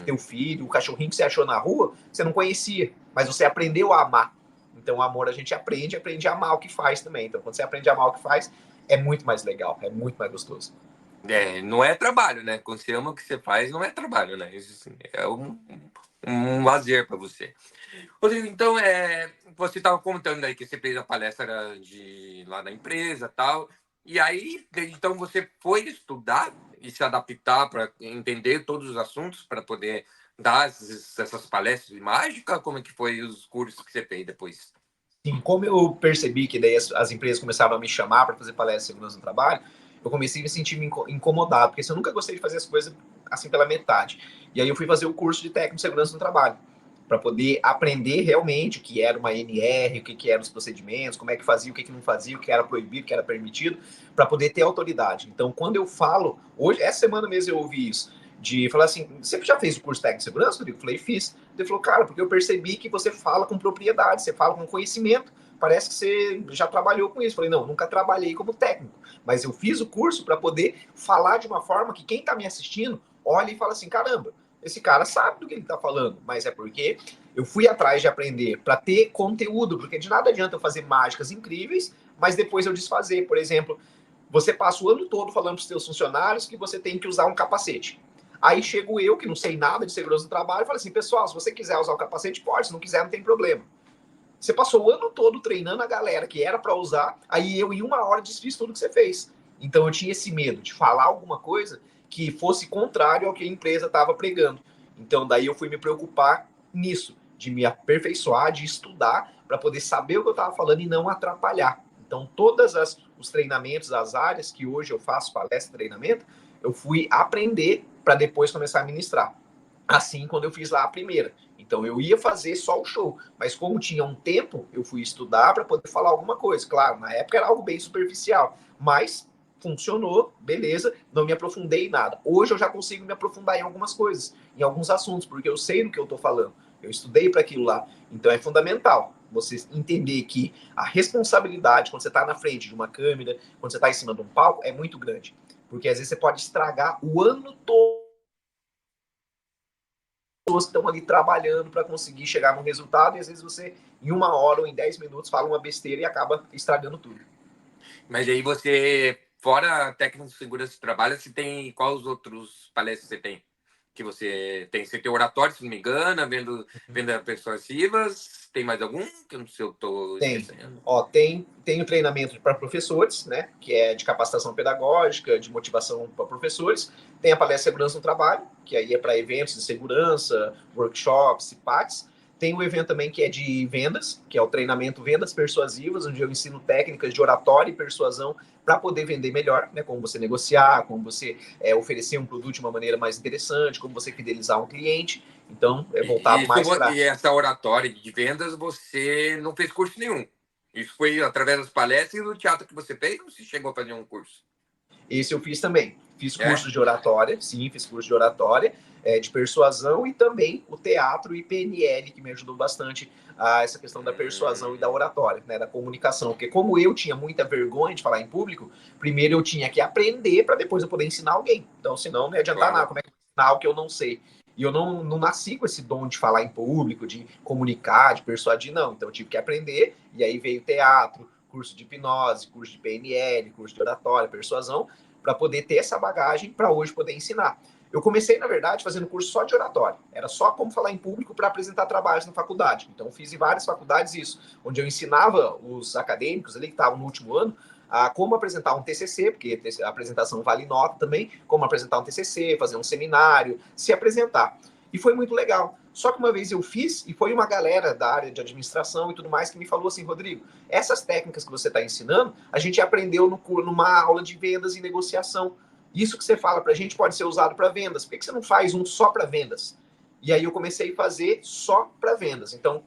teu filho, o cachorrinho que você achou na rua, você não conhecia, mas você aprendeu a amar. Então, o amor a gente aprende a amar o que faz também. Então, quando você aprende a amar o que faz, é muito mais legal, é muito mais gostoso. Não é trabalho, né? Quando você ama o que você faz, não é trabalho, né? Isso assim, é um lazer para você. Rodrigo, então, você estava contando aí que você fez a palestra lá na empresa tal, e aí, então, você foi estudar e se adaptar para entender todos os assuntos para poder dar essas palestras de mágica? Como é que foi os cursos que você fez depois? Sim, como eu percebi que daí as empresas começaram a me chamar para fazer palestra de segurança no trabalho, eu comecei a me sentir incomodado, porque assim, eu nunca gostei de fazer as coisas assim pela metade. E aí eu fui fazer o curso de técnico de segurança no trabalho, para poder aprender realmente o que era uma NR, o que eram os procedimentos, como é que fazia, o que não fazia, o que era proibido, o que era permitido, para poder ter autoridade. Então, quando eu falo, hoje, essa semana mesmo eu ouvi isso, de falar assim, você já fez o curso de técnico de segurança, Rodrigo? Eu falei, fiz. Ele falou, cara, porque eu percebi que você fala com propriedade, você fala com conhecimento, parece que você já trabalhou com isso. Eu falei, não, nunca trabalhei como técnico, mas eu fiz o curso para poder falar de uma forma que quem está me assistindo olha e fala assim, caramba, esse cara sabe do que ele está falando, mas é porque eu fui atrás de aprender para ter conteúdo, porque de nada adianta eu fazer mágicas incríveis, mas depois eu desfazer. Por exemplo, você passa o ano todo falando para os seus funcionários que você tem que usar um capacete. Aí chego eu, que não sei nada de segurança do trabalho, e falo assim, pessoal, se você quiser usar o capacete, pode, se não quiser, não tem problema. Você passou o ano todo treinando a galera que era para usar, aí eu em uma hora desfiz tudo que você fez. Então eu tinha esse medo de falar alguma coisa que fosse contrário ao que a empresa estava pregando. Então daí eu fui me preocupar nisso, de me aperfeiçoar, de estudar para poder saber o que eu estava falando e não atrapalhar. Então todas os treinamentos, as áreas que hoje eu faço palestra, treinamento, eu fui aprender para depois começar a ministrar. Assim, quando eu fiz lá a primeira. Então, eu ia fazer só o show, mas como tinha um tempo, eu fui estudar para poder falar alguma coisa. Claro, na época era algo bem superficial, mas funcionou, beleza, não me aprofundei em nada. Hoje eu já consigo me aprofundar em algumas coisas, em alguns assuntos, porque eu sei do que eu estou falando. Eu estudei para aquilo lá. Então, é fundamental você entender que a responsabilidade, quando você está na frente de uma câmera, quando você está em cima de um palco, é muito grande. Porque às vezes você pode estragar o ano todo pessoas que estão ali trabalhando para conseguir chegar num resultado, e às vezes você, em uma hora ou em 10 minutos, fala uma besteira e acaba estragando tudo. Mas aí você, fora técnico de segurança do trabalho, você tem quais os outros palestras você tem? Que você tem? Você tem oratório, se não me engano, venda persuasivas. Tem mais algum? Que eu não sei se eu estou esquecendo. Tem o treinamento para professores, né? Que é de capacitação pedagógica, de motivação para professores. Tem a palestra Segurança no Trabalho, que aí é para eventos de segurança, workshops, CIPATs. Tem o evento também que é de vendas, que é o treinamento Vendas Persuasivas, onde eu ensino técnicas de oratória e persuasão para poder vender melhor, né? Como você negociar, como você oferecer um produto de uma maneira mais interessante, como você fidelizar um cliente. Então, é voltado mais para... E essa oratória de vendas, você não fez curso nenhum. Isso foi através das palestras e do teatro que você fez ou você chegou a fazer um curso? Esse eu fiz também. Fiz curso de oratória, sim, fiz curso de oratória, de persuasão e também o teatro e PNL, que me ajudou bastante a essa questão da persuasão e da oratória, né, da comunicação. Porque como eu tinha muita vergonha de falar em público, primeiro eu tinha que aprender para depois eu poder ensinar alguém. Então, senão não ia adiantar nada. Como é que eu vou ensinar algo que eu não sei? E eu não nasci com esse dom de falar em público, de comunicar, de persuadir, não. Então eu tive que aprender, e aí veio teatro, curso de hipnose, curso de PNL, curso de oratória, persuasão, para poder ter essa bagagem para hoje poder ensinar. Eu comecei, na verdade, fazendo curso só de oratória. Era só como falar em público para apresentar trabalhos na faculdade. Então, fiz em várias faculdades isso, onde eu ensinava os acadêmicos ali que estavam no último ano a como apresentar um TCC, porque a apresentação vale nota também, como apresentar um TCC, fazer um seminário, se apresentar. E foi muito legal. Só que uma vez eu fiz, e foi uma galera da área de administração e tudo mais que me falou assim, Rodrigo, essas técnicas que você está ensinando, a gente aprendeu numa aula de vendas e negociação. isso que você fala para a gente pode ser usado para vendas. Por que você não faz um só para vendas? E aí eu comecei a fazer só para vendas. Então,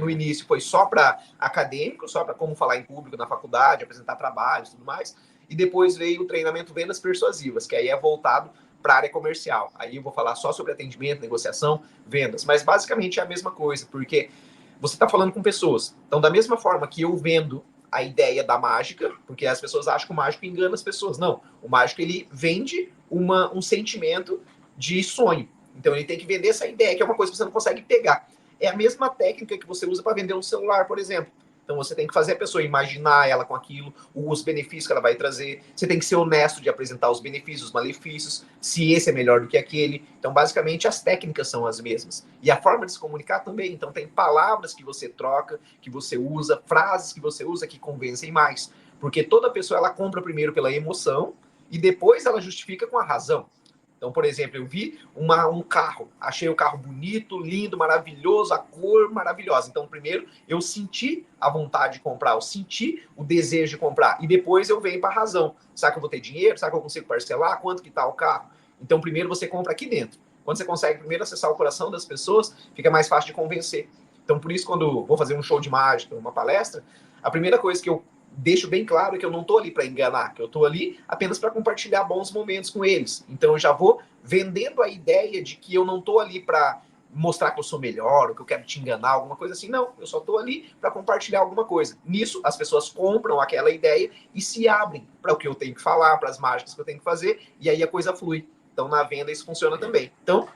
no início foi só para acadêmico, só para como falar em público na faculdade, apresentar trabalhos e tudo mais. E depois veio o treinamento Vendas Persuasivas, que aí é voltado para a área comercial. Aí eu vou falar só sobre atendimento, negociação, vendas. Mas basicamente é a mesma coisa, porque você está falando com pessoas. Então, da mesma forma que eu vendo a ideia da mágica, porque as pessoas acham que o mágico engana as pessoas. Não, o mágico ele vende um sentimento de sonho. Então ele tem que vender essa ideia, que é uma coisa que você não consegue pegar. É a mesma técnica que você usa para vender um celular, por exemplo. Então você tem que fazer a pessoa imaginar ela com aquilo, os benefícios que ela vai trazer. Você tem que ser honesto de apresentar os benefícios, os malefícios, se esse é melhor do que aquele. Então, basicamente, as técnicas são as mesmas. E a forma de se comunicar também. Então, tem palavras que você troca, que você usa, frases que você usa que convencem mais. Porque toda pessoa ela compra primeiro pela emoção e depois ela justifica com a razão. Então, por exemplo, eu vi um carro, achei o carro bonito, lindo, maravilhoso, a cor maravilhosa. Então, primeiro eu senti a vontade de comprar, eu senti o desejo de comprar, e depois eu venho para a razão. Será que eu vou ter dinheiro? Será que eu consigo parcelar? Quanto que está o carro? Então, primeiro você compra aqui dentro. Quando você consegue primeiro acessar o coração das pessoas, fica mais fácil de convencer. Então, por isso, quando eu vou fazer um show de mágica, uma palestra, a primeira coisa que eu deixo bem claro que eu não estou ali para enganar, que eu estou ali apenas para compartilhar bons momentos com eles. Então eu já vou vendendo a ideia de que eu não estou ali para mostrar que eu sou melhor, ou que eu quero te enganar, alguma coisa assim. Não, eu só estou ali para compartilhar alguma coisa. Nisso, as pessoas compram aquela ideia e se abrem para o que eu tenho que falar, para as mágicas que eu tenho que fazer, e aí a coisa flui. Então, na venda, isso funciona também. Então,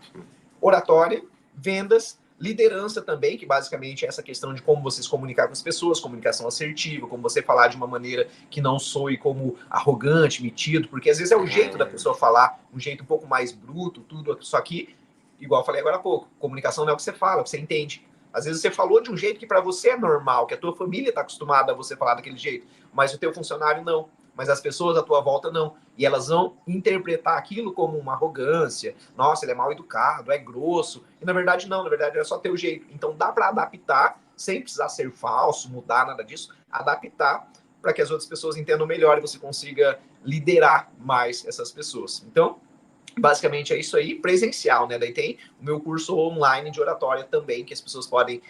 oratória, vendas, liderança também, que basicamente é essa questão de como você se comunicar com as pessoas, comunicação assertiva, como você falar de uma maneira que não soe como arrogante, metido, porque às vezes é o jeito da pessoa falar, um jeito um pouco mais bruto, tudo, só que, igual eu falei agora há pouco, comunicação não é o que você fala, é o que você entende. Às vezes você falou de um jeito que para você é normal, que a tua família está acostumada a você falar daquele jeito, mas o teu funcionário não. Mas as pessoas à tua volta não. E elas vão interpretar aquilo como uma arrogância. Nossa, ele é mal educado, é grosso. E na verdade não, na verdade é só teu jeito. Então dá para adaptar, sem precisar ser falso, mudar nada disso, adaptar para que as outras pessoas entendam melhor e você consiga liderar mais essas pessoas. Então, basicamente é isso aí, presencial, né? Daí tem o meu curso online de oratória também, que as pessoas podem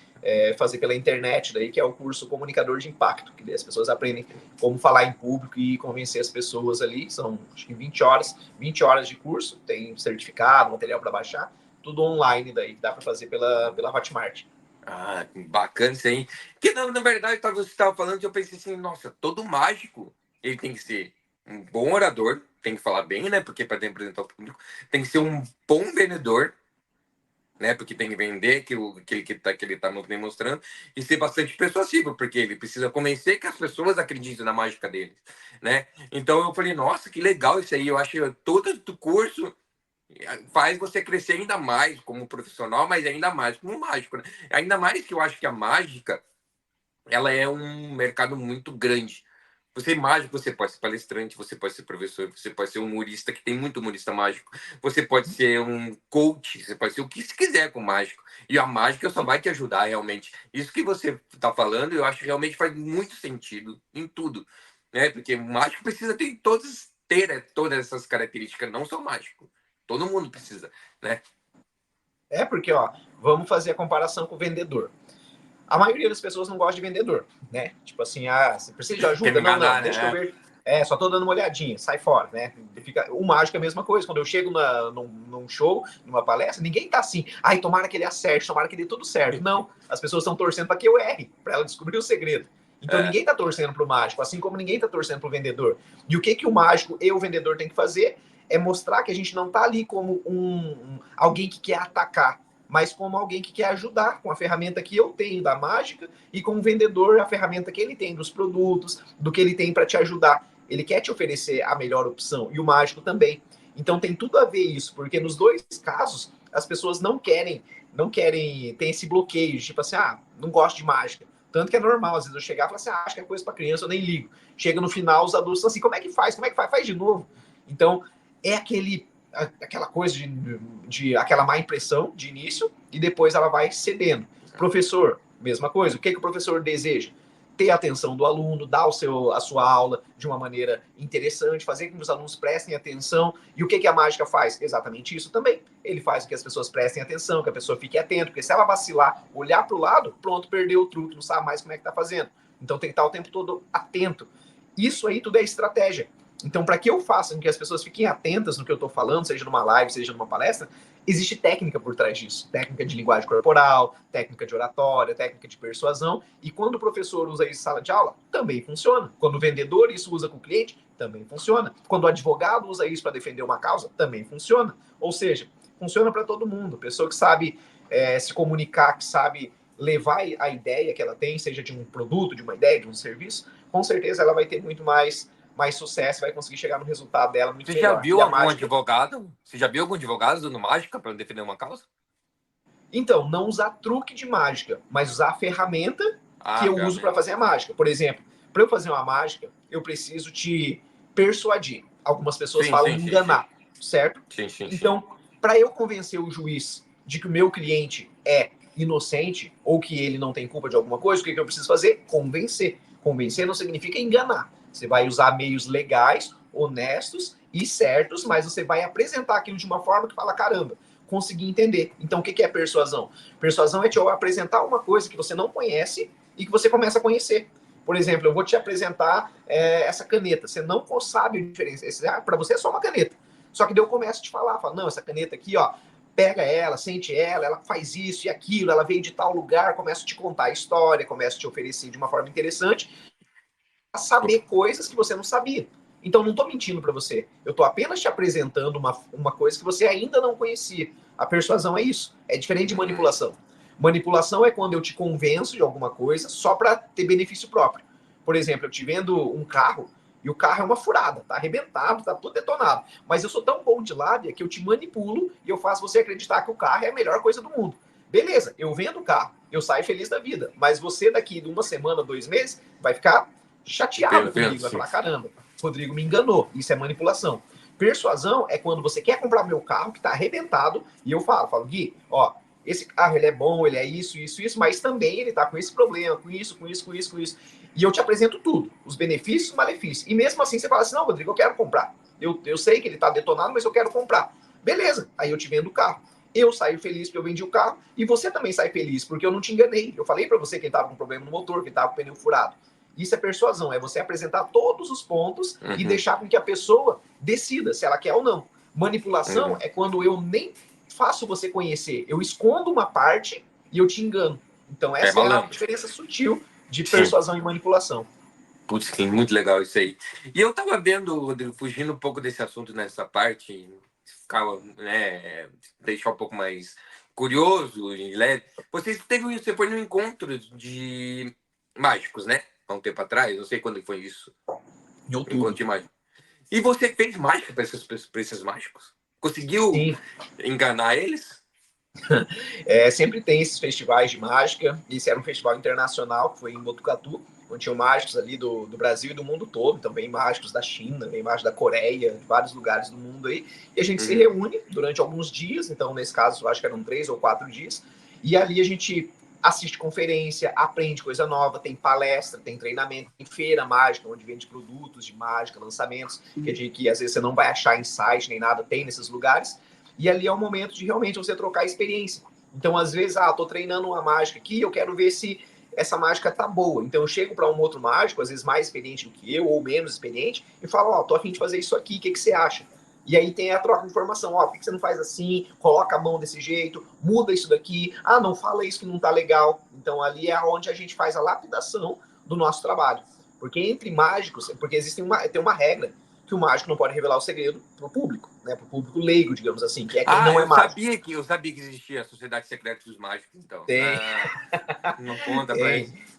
fazer pela internet, daí que é o curso Comunicador de Impacto, que daí as pessoas aprendem como falar em público e convencer as pessoas ali. São, acho que 20 horas de curso, tem certificado, material para baixar, tudo online daí, dá para fazer pela Hotmart. Ah, bacana isso aí. Porque, na verdade, você estava falando e eu pensei assim, nossa, todo mágico, ele tem que ser um bom orador, tem que falar bem, né? Porque para representar o público, tem que ser um bom vendedor, né? Porque tem que vender aquilo que ele está demonstrando e ser bastante persuasivo, porque ele precisa convencer que as pessoas acreditem na mágica dele, né? Então eu falei, nossa, que legal isso aí. Eu acho que todo o curso faz você crescer ainda mais como profissional, mas ainda mais como mágico, né? Ainda mais que eu acho que a mágica, ela é um mercado muito grande. Você é mágico, você pode ser palestrante, você pode ser professor, você pode ser um humorista, que tem muito humorista mágico. Você pode ser um coach, você pode ser o que você quiser com mágico. E a mágica só vai te ajudar realmente. Isso que você está falando, eu acho que realmente faz muito sentido em tudo, né? Porque o mágico precisa ter todas essas características, não só mágico. Todo mundo precisa, né? Porque, ó, vamos fazer a comparação com o vendedor. A maioria das pessoas não gosta de vendedor, né? Tipo assim, você precisa de Quer me ajuda? Não, enganar, deixa que eu né? ver. Só tô dando uma olhadinha, sai fora, né? O mágico é a mesma coisa. Quando eu chego num show, numa palestra, ninguém tá assim, ai, tomara que ele acerte, tomara que dê tudo certo. Não, as pessoas estão torcendo para que eu erre, para ela descobrir o segredo. Então É. ninguém tá torcendo pro mágico, assim como ninguém tá torcendo pro vendedor. E o que o mágico e o vendedor tem que fazer é mostrar que a gente não tá ali como alguém que quer atacar, mas como alguém que quer ajudar com a ferramenta que eu tenho da mágica e com o vendedor a ferramenta que ele tem dos produtos, do que ele tem para te ajudar. Ele quer te oferecer a melhor opção e o mágico também. Então tem tudo a ver isso, porque nos dois casos as pessoas não querem ter esse bloqueio, tipo assim, não gosto de mágica. Tanto que é normal, às vezes eu chegar e falar assim, acho que é coisa para criança, eu nem ligo. Chega no final, os adultos estão assim, como é que faz? Como é que faz? Faz de novo. Então, é aquela coisa de aquela má impressão de início e depois ela vai cedendo. Professor, mesma coisa. O que o professor deseja? ter a atenção do aluno, dar a sua aula de uma maneira interessante, fazer com que os alunos prestem atenção. E o que a mágica faz? Exatamente isso também. Ele faz com que as pessoas prestem atenção, que a pessoa fique atenta, porque se ela vacilar, olhar para o lado, pronto, perdeu o truque, não sabe mais como é que está fazendo. Então tem que estar o tempo todo atento. Isso aí tudo é estratégia. Então, para que eu faça com que as pessoas fiquem atentas no que eu estou falando, seja numa live, seja numa palestra, existe técnica por trás disso. Técnica de linguagem corporal, técnica de oratória, técnica de persuasão. E quando o professor usa isso em sala de aula, também funciona. Quando o vendedor isso usa com o cliente, também funciona. Quando o advogado usa isso para defender uma causa, também funciona. Ou seja, funciona para todo mundo. Pessoa que sabe se comunicar, que sabe levar a ideia que ela tem, seja de um produto, de uma ideia, de um serviço, com certeza ela vai ter muito mais sucesso, vai conseguir chegar no resultado dela muito melhor. Já viu algum advogado? Você já viu algum advogado usando mágica para defender uma causa? Então, não usar truque de mágica, mas usar a ferramenta que eu uso para fazer a mágica. Por exemplo, para eu fazer uma mágica, eu preciso te persuadir. Algumas pessoas falam enganar, certo? Então, para eu convencer o juiz de que o meu cliente é inocente ou que ele não tem culpa de alguma coisa, o que eu preciso fazer? Convencer. Convencer não significa enganar. Você vai usar meios legais, honestos e certos, mas você vai apresentar aquilo de uma forma que fala, caramba, consegui entender. Então, o que é persuasão? Persuasão é te apresentar uma coisa que você não conhece e que você começa a conhecer. Por exemplo, eu vou te apresentar essa caneta. Você não sabe a diferença. Para você é só uma caneta. Só que daí eu começo a te falar, não, essa caneta aqui, ó, pega ela, sente ela faz isso e aquilo, ela veio de tal lugar, começo a te contar a história, começo a te oferecer de uma forma interessante a saber coisas que você não sabia. Então, não estou mentindo para você. Eu estou apenas te apresentando uma coisa que você ainda não conhecia. A persuasão é isso. É diferente de manipulação. Manipulação é quando eu te convenço de alguma coisa só para ter benefício próprio. Por exemplo, eu te vendo um carro e o carro é uma furada, tá arrebentado, tá todo detonado. Mas eu sou tão bom de lábia que eu te manipulo e eu faço você acreditar que o carro é a melhor coisa do mundo. Beleza, eu vendo o carro, eu saio feliz da vida. Mas você daqui de uma semana, 2 meses, vai ficar chateado comigo, vai falar, caramba, Rodrigo me enganou. Isso é manipulação. Persuasão é quando você quer comprar meu carro que está arrebentado e eu falo, Gui, ó, esse carro ele é bom, ele é isso, mas também ele está com esse problema, com isso. E eu te apresento tudo, os benefícios e os malefícios. E mesmo assim você fala assim, não, Rodrigo, eu quero comprar. Eu sei que ele está detonado, mas eu quero comprar. Beleza, aí eu te vendo o carro. Eu saio feliz porque eu vendi o carro e você também sai feliz porque eu não te enganei. Eu falei para você que ele estava com problema no motor, que estava com o pneu furado. Isso é persuasão, é você apresentar todos os pontos e deixar com que a pessoa decida se ela quer ou não. Manipulação é quando eu nem faço você conhecer, eu escondo uma parte e eu te engano. Então essa é a diferença sutil de persuasão e manipulação. Putz, que muito legal isso aí. E eu tava vendo, Rodrigo, fugindo um pouco desse assunto nessa parte, deixar um pouco mais curioso e leve. Você foi num encontro de mágicos, né? Há um tempo atrás, não sei quando foi isso. Em outubro. E você fez mágica para esses mágicos? Conseguiu enganar eles? Sempre tem esses festivais de mágica. Esse era um festival internacional que foi em Botucatu, onde tinham mágicos ali do Brasil e do mundo todo. Então, vem mágicos da China, vem mágicos da Coreia, de vários lugares do mundo aí. E a gente se reúne durante alguns dias. Então, nesse caso, eu acho que eram 3 ou 4 dias. E ali a gente assiste conferência, aprende coisa nova, tem palestra, tem treinamento, tem feira mágica, onde vende produtos de mágica, lançamentos, que às vezes você não vai achar em site nem nada, tem nesses lugares. E ali é o momento de realmente você trocar experiência. Então, às vezes, tô treinando uma mágica aqui, eu quero ver se essa mágica tá boa. Então, eu chego para um outro mágico, às vezes mais experiente do que eu, ou menos experiente, e falo, tô a fim de fazer isso aqui, o que você acha? E aí tem a troca de informação, por que você não faz assim? Coloca a mão desse jeito, muda isso daqui, não fala isso que não tá legal. Então, ali é onde a gente faz a lapidação do nosso trabalho. Porque entre mágicos, porque tem uma regra, que o mágico não pode revelar o segredo para o público, né? Para o público leigo, digamos assim, que é quem não é mágico. Eu sabia que existia a Sociedade Secreta dos Mágicos, então. Tem. Não conta para eles.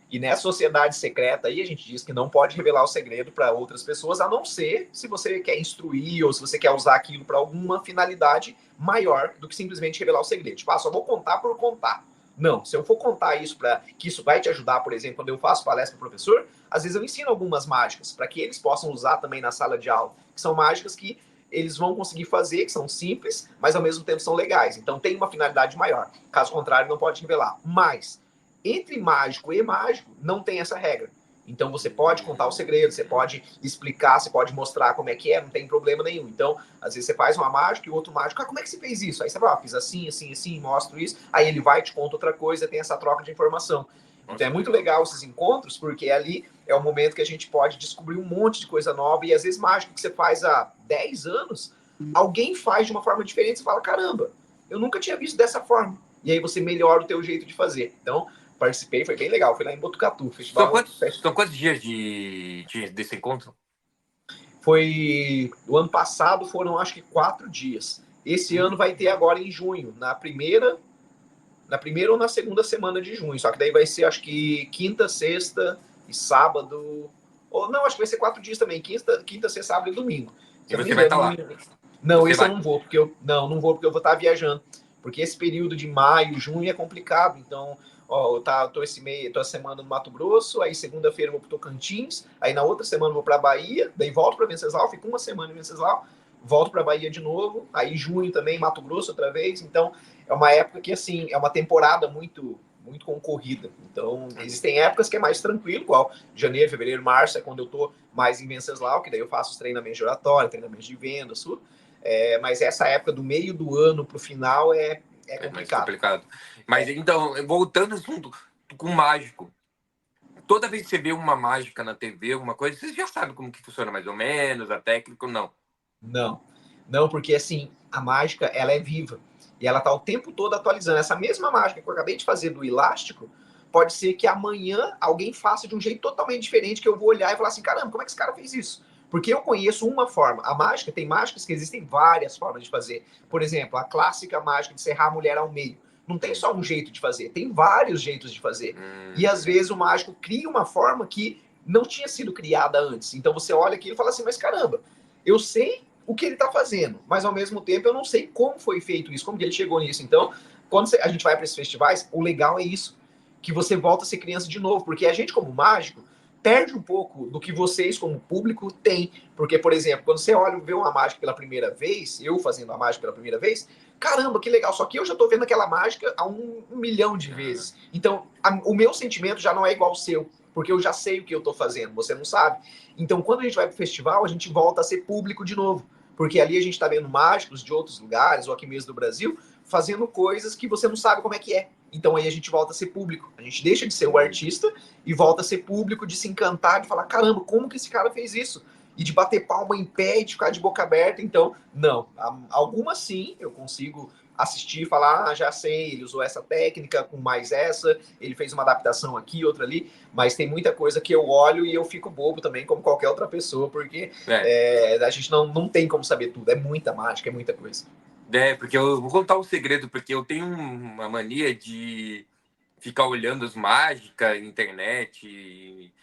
E nessa sociedade secreta aí, a gente diz que não pode revelar o segredo para outras pessoas, a não ser se você quer instruir ou se você quer usar aquilo para alguma finalidade maior do que simplesmente revelar o segredo. Tipo, só vou contar por contar. Não, se eu for contar isso para que isso vai te ajudar, por exemplo, quando eu faço palestra para o professor, às vezes eu ensino algumas mágicas para que eles possam usar também na sala de aula, que são mágicas que eles vão conseguir fazer, que são simples, mas ao mesmo tempo são legais. Então tem uma finalidade maior. Caso contrário, não pode revelar. Mas Entre mágico e mágico, não tem essa regra. Então você pode contar o segredo, você pode explicar, você pode mostrar como é que é, não tem problema nenhum. Então, às vezes você faz uma mágica e o outro mágico, como é que você fez isso? Aí você fala, fiz assim, assim, assim, mostro isso. Aí ele vai, te conta outra coisa, tem essa troca de informação. Então é muito legal esses encontros, porque ali é o momento que a gente pode descobrir um monte de coisa nova. E às vezes mágica que você faz há 10 anos, alguém faz de uma forma diferente, você fala, caramba, eu nunca tinha visto dessa forma. E aí você melhora o teu jeito de fazer. Então, participei, foi bem legal. Fui lá em Botucatu, festival. São quantos dias desse encontro? Foi o ano passado, foram acho que 4 dias. Esse ano vai ter agora em junho, na primeira ou na segunda semana de junho. Só que daí vai ser acho que quinta, sexta e sábado. Ou não, acho que vai ser 4 dias também, quinta, sexta, sábado e domingo. E você vai estar lá? Não, você esse vai? eu não vou, porque não vou porque eu vou estar viajando. Porque esse período de maio, junho é complicado. Então, ó, tô essa semana no Mato Grosso, aí segunda-feira eu vou para Tocantins, aí na outra semana eu vou para Bahia, daí volto para Venceslau, fico uma semana em Venceslau, volto para Bahia de novo, aí junho também Mato Grosso outra vez. Então, é uma época que assim, é uma temporada muito concorrida. Então, existem épocas que é mais tranquilo, igual janeiro, fevereiro, março, é quando eu tô mais em Venceslau, que daí eu faço os treinamentos de oratória, treinamentos de venda, tudo. Mas essa época do meio do ano para o final é É mais complicado. complicado. Mas então, voltando ao assunto com mágico. Toda vez que você vê uma mágica na TV, alguma coisa, você já sabe como que funciona mais ou menos, a técnica ou não? Não, porque assim, a mágica, ela é viva. E ela tá o tempo todo atualizando. Essa mesma mágica que eu acabei de fazer do elástico, pode ser que amanhã alguém faça de um jeito totalmente diferente, que eu vou olhar e falar assim, caramba, como é que esse cara fez isso? Porque eu conheço uma forma. A mágica, tem mágicas que existem várias formas de fazer. Por exemplo, a clássica mágica de serrar a mulher ao meio. Não tem só um jeito de fazer, tem vários jeitos de fazer. E às vezes o mágico cria uma forma que não tinha sido criada antes. Então você olha aqui e fala assim, mas caramba, eu sei o que ele está fazendo, mas ao mesmo tempo eu não sei como foi feito isso, como que ele chegou nisso. Então, quando a gente vai para esses festivais, o legal é isso, que você volta a ser criança de novo, porque a gente como mágico perde um pouco do que vocês como público têm, porque por exemplo, quando você olha vê uma mágica pela primeira vez, eu fazendo a mágica pela primeira vez, caramba, que legal, só que eu já estou vendo aquela mágica há 1 milhão de vezes. Então, o meu sentimento já não é igual ao seu, porque eu já sei o que eu estou fazendo, você não sabe. Então, quando a gente vai para o festival, a gente volta a ser público de novo. Porque ali a gente está vendo mágicos de outros lugares, ou aqui mesmo do Brasil, fazendo coisas que você não sabe como é que é. Então aí a gente volta a ser público. A gente deixa de ser o artista e volta a ser público, de se encantar, de falar, caramba, como que esse cara fez isso? E de bater palma em pé e de ficar de boca aberta. Então, não. Algumas sim, eu consigo assistir e falar, já sei, ele usou essa técnica com mais essa, ele fez uma adaptação aqui, outra ali, mas tem muita coisa que eu olho e eu fico bobo também, como qualquer outra pessoa, porque a gente não tem como saber tudo, é muita mágica, é muita coisa. Porque eu vou contar um segredo, porque eu tenho uma mania de ficar olhando as mágicas, internet,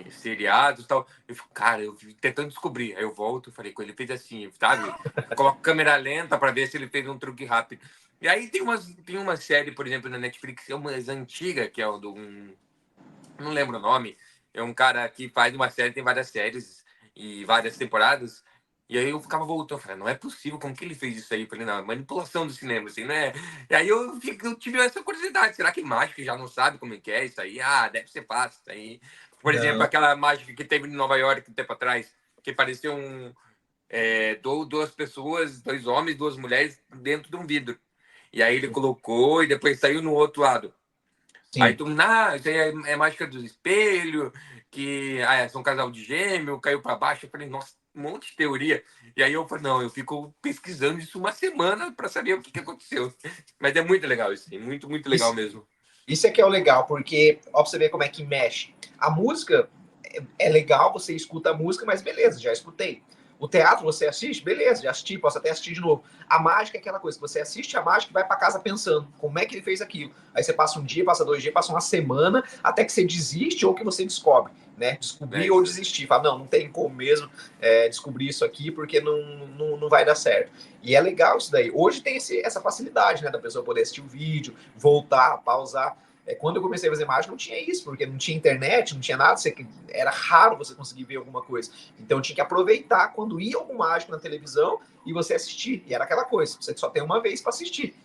seriados e tal. Eu fico, cara, eu fico tentando descobrir. Aí eu volto e falei, ele fez assim, sabe? Eu coloco câmera lenta para ver se ele fez um truque rápido. E aí tem uma série, por exemplo, na Netflix, é uma antiga, que é o do. Não lembro o nome. É um cara que faz uma série, tem várias séries e várias temporadas. E aí eu ficava voltando, eu falei, não é possível, como que ele fez isso aí? Eu falei, não, é manipulação do cinema, assim, não é? E aí eu tive essa curiosidade, será que mágica já não sabe como é que é isso aí? Ah, deve ser fácil isso aí. Por exemplo, aquela mágica que teve em Nova York um tempo atrás, que parecia duas pessoas, dois homens, duas mulheres dentro de um vidro. E aí ele colocou e depois saiu no outro lado. Sim. Aí tu, isso aí é mágica do espelho, que são um casal de gêmeo, caiu para baixo. Eu falei, nossa, um monte de teoria. E aí eu falei, não, eu fico pesquisando isso uma semana para saber o que aconteceu. Mas é muito legal isso aí, muito, muito legal mesmo. Isso é que é o legal, porque, ó, pra você ver como é que mexe. A música é legal, você escuta a música, mas beleza, já escutei. O teatro você assiste, beleza, já assisti, posso até assistir de novo. A mágica é aquela coisa, que você assiste a mágica e vai para casa pensando, como é que ele fez aquilo? Aí você passa um dia, passa 2 dias, passa uma semana, até que você desiste ou que você descobre, né? Descobrir ou desistir. Fala, não tem como mesmo descobrir isso aqui, porque não vai dar certo. E é legal isso daí. Hoje tem essa facilidade, né, da pessoa poder assistir o vídeo, voltar, pausar. Quando eu comecei a fazer mágica, não tinha isso, porque não tinha internet, não tinha nada, era raro você conseguir ver alguma coisa. Então eu tinha que aproveitar quando ia algum mágico na televisão e você assistir. E era aquela coisa, você só tem uma vez para assistir.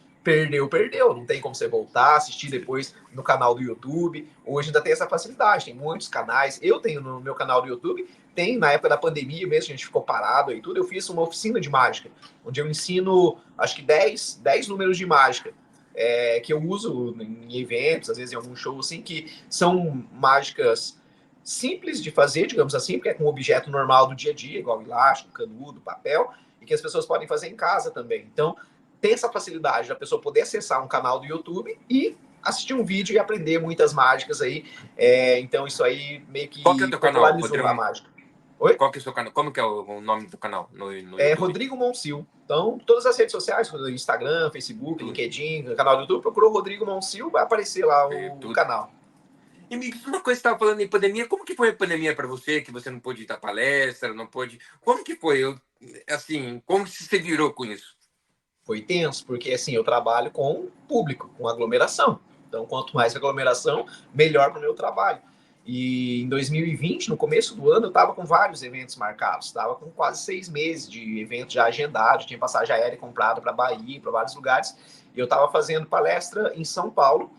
perdeu. Não tem como você voltar, assistir depois no canal do YouTube. Hoje ainda tem essa facilidade, tem muitos canais. Eu tenho no meu canal do YouTube, tem na época da pandemia mesmo, a gente ficou parado e tudo, eu fiz uma oficina de mágica, onde eu ensino, acho que 10 números de mágica, que eu uso em eventos, às vezes em algum show, assim, que são mágicas simples de fazer, digamos assim, porque é com um objeto normal do dia a dia, igual elástico, canudo, papel, e que as pessoas podem fazer em casa também. Então, tem essa facilidade da pessoa poder acessar um canal do YouTube e assistir um vídeo e aprender muitas mágicas aí. Então, isso aí meio Qual que é o que teu canal, popularizou Rodrigo? a mágica. Oi? Qual que é o seu canal? Como que é o nome do canal no É YouTube? Rodrigo Monsil. Então, todas as redes sociais, Instagram, Facebook, Tudo. LinkedIn, canal do YouTube, procurou Rodrigo Monsil, vai aparecer lá o Tudo. canal. E me diz uma coisa, você estava falando em pandemia, como que foi a pandemia para você, que você não pôde dar palestra, não pôde... Como que foi? Assim, como você virou com isso? Foi tenso, porque assim, eu trabalho com público, com aglomeração. Então, quanto mais aglomeração, melhor para o meu trabalho. E em 2020, no começo do ano, eu estava com vários eventos marcados. Estava com quase 6 meses de eventos já agendados. Tinha passagem aérea comprada para Bahia, para vários lugares. E eu estava fazendo palestra em São Paulo,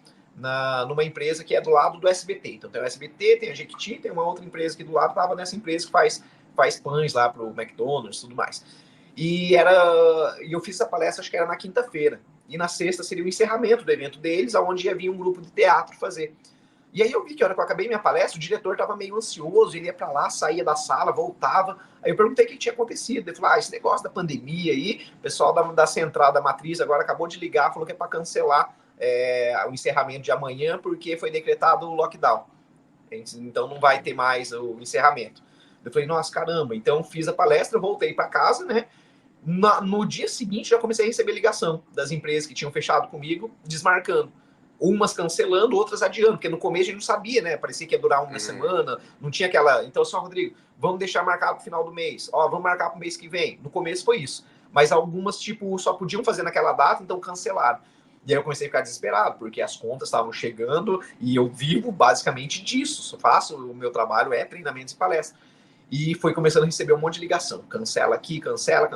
numa empresa que é do lado do SBT. Então, tem o SBT, tem a Jequiti, tem uma outra empresa aqui do lado. Estava nessa empresa que faz pães lá para o McDonald's e tudo mais. E eu fiz essa palestra, acho que era na quinta-feira. E na sexta seria o encerramento do evento deles, onde ia vir um grupo de teatro fazer. E aí eu vi que a hora que eu acabei minha palestra, o diretor estava meio ansioso, ele ia para lá, saía da sala, voltava. Aí eu perguntei o que tinha acontecido. Ele falou: esse negócio da pandemia aí, o pessoal da central da matriz agora acabou de ligar, falou que é para cancelar o encerramento de amanhã, porque foi decretado o lockdown. Então não vai ter mais o encerramento. Eu falei: nossa, caramba. Então fiz a palestra, voltei para casa, né? No dia seguinte, já comecei a receber ligação das empresas que tinham fechado comigo, desmarcando. Umas cancelando, outras adiando, porque no começo a gente não sabia, né? Parecia que ia durar uma semana, não tinha aquela. Então, só, Rodrigo, vamos deixar marcado pro final do mês. Vamos marcar pro mês que vem. No começo foi isso. Mas algumas, tipo, só podiam fazer naquela data, então cancelaram. E aí eu comecei a ficar desesperado, porque as contas estavam chegando e eu vivo basicamente disso. Só faço, o meu trabalho é treinamentos e palestras. E foi começando a receber um monte de ligação. Cancela aqui, cancela.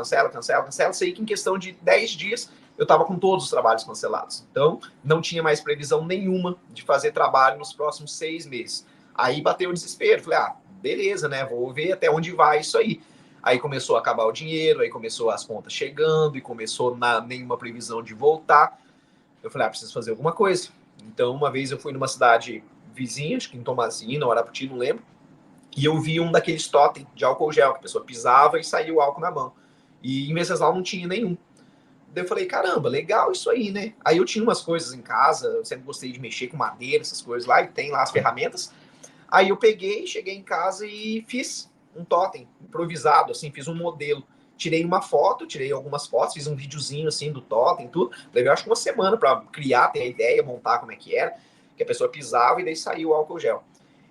Sei que em questão de 10 dias eu estava com todos os trabalhos cancelados. Então, não tinha mais previsão nenhuma de fazer trabalho nos próximos 6 meses. Aí bateu o desespero. Falei: beleza, né? Vou ver até onde vai isso aí. Aí começou a acabar o dinheiro, aí começou as contas chegando e começou nenhuma previsão de voltar. Eu falei: preciso fazer alguma coisa. Então, uma vez eu fui numa cidade vizinha, acho que em Tomazina, ou Arapoti, não lembro, e eu vi um daqueles totem de álcool gel, que a pessoa pisava e saía o álcool na mão. E em Venceslau não tinha nenhum. Daí eu falei: caramba, legal isso aí, né? Aí eu tinha umas coisas em casa, eu sempre gostei de mexer com madeira, essas coisas lá, e tem lá as ferramentas. Aí eu peguei, cheguei em casa e fiz um totem improvisado, assim, fiz um modelo. Tirei uma foto, tirei algumas fotos, fiz um videozinho assim do totem, tudo. Levei acho que uma semana para criar, ter a ideia, montar como é que era, que a pessoa pisava e daí saiu o álcool gel.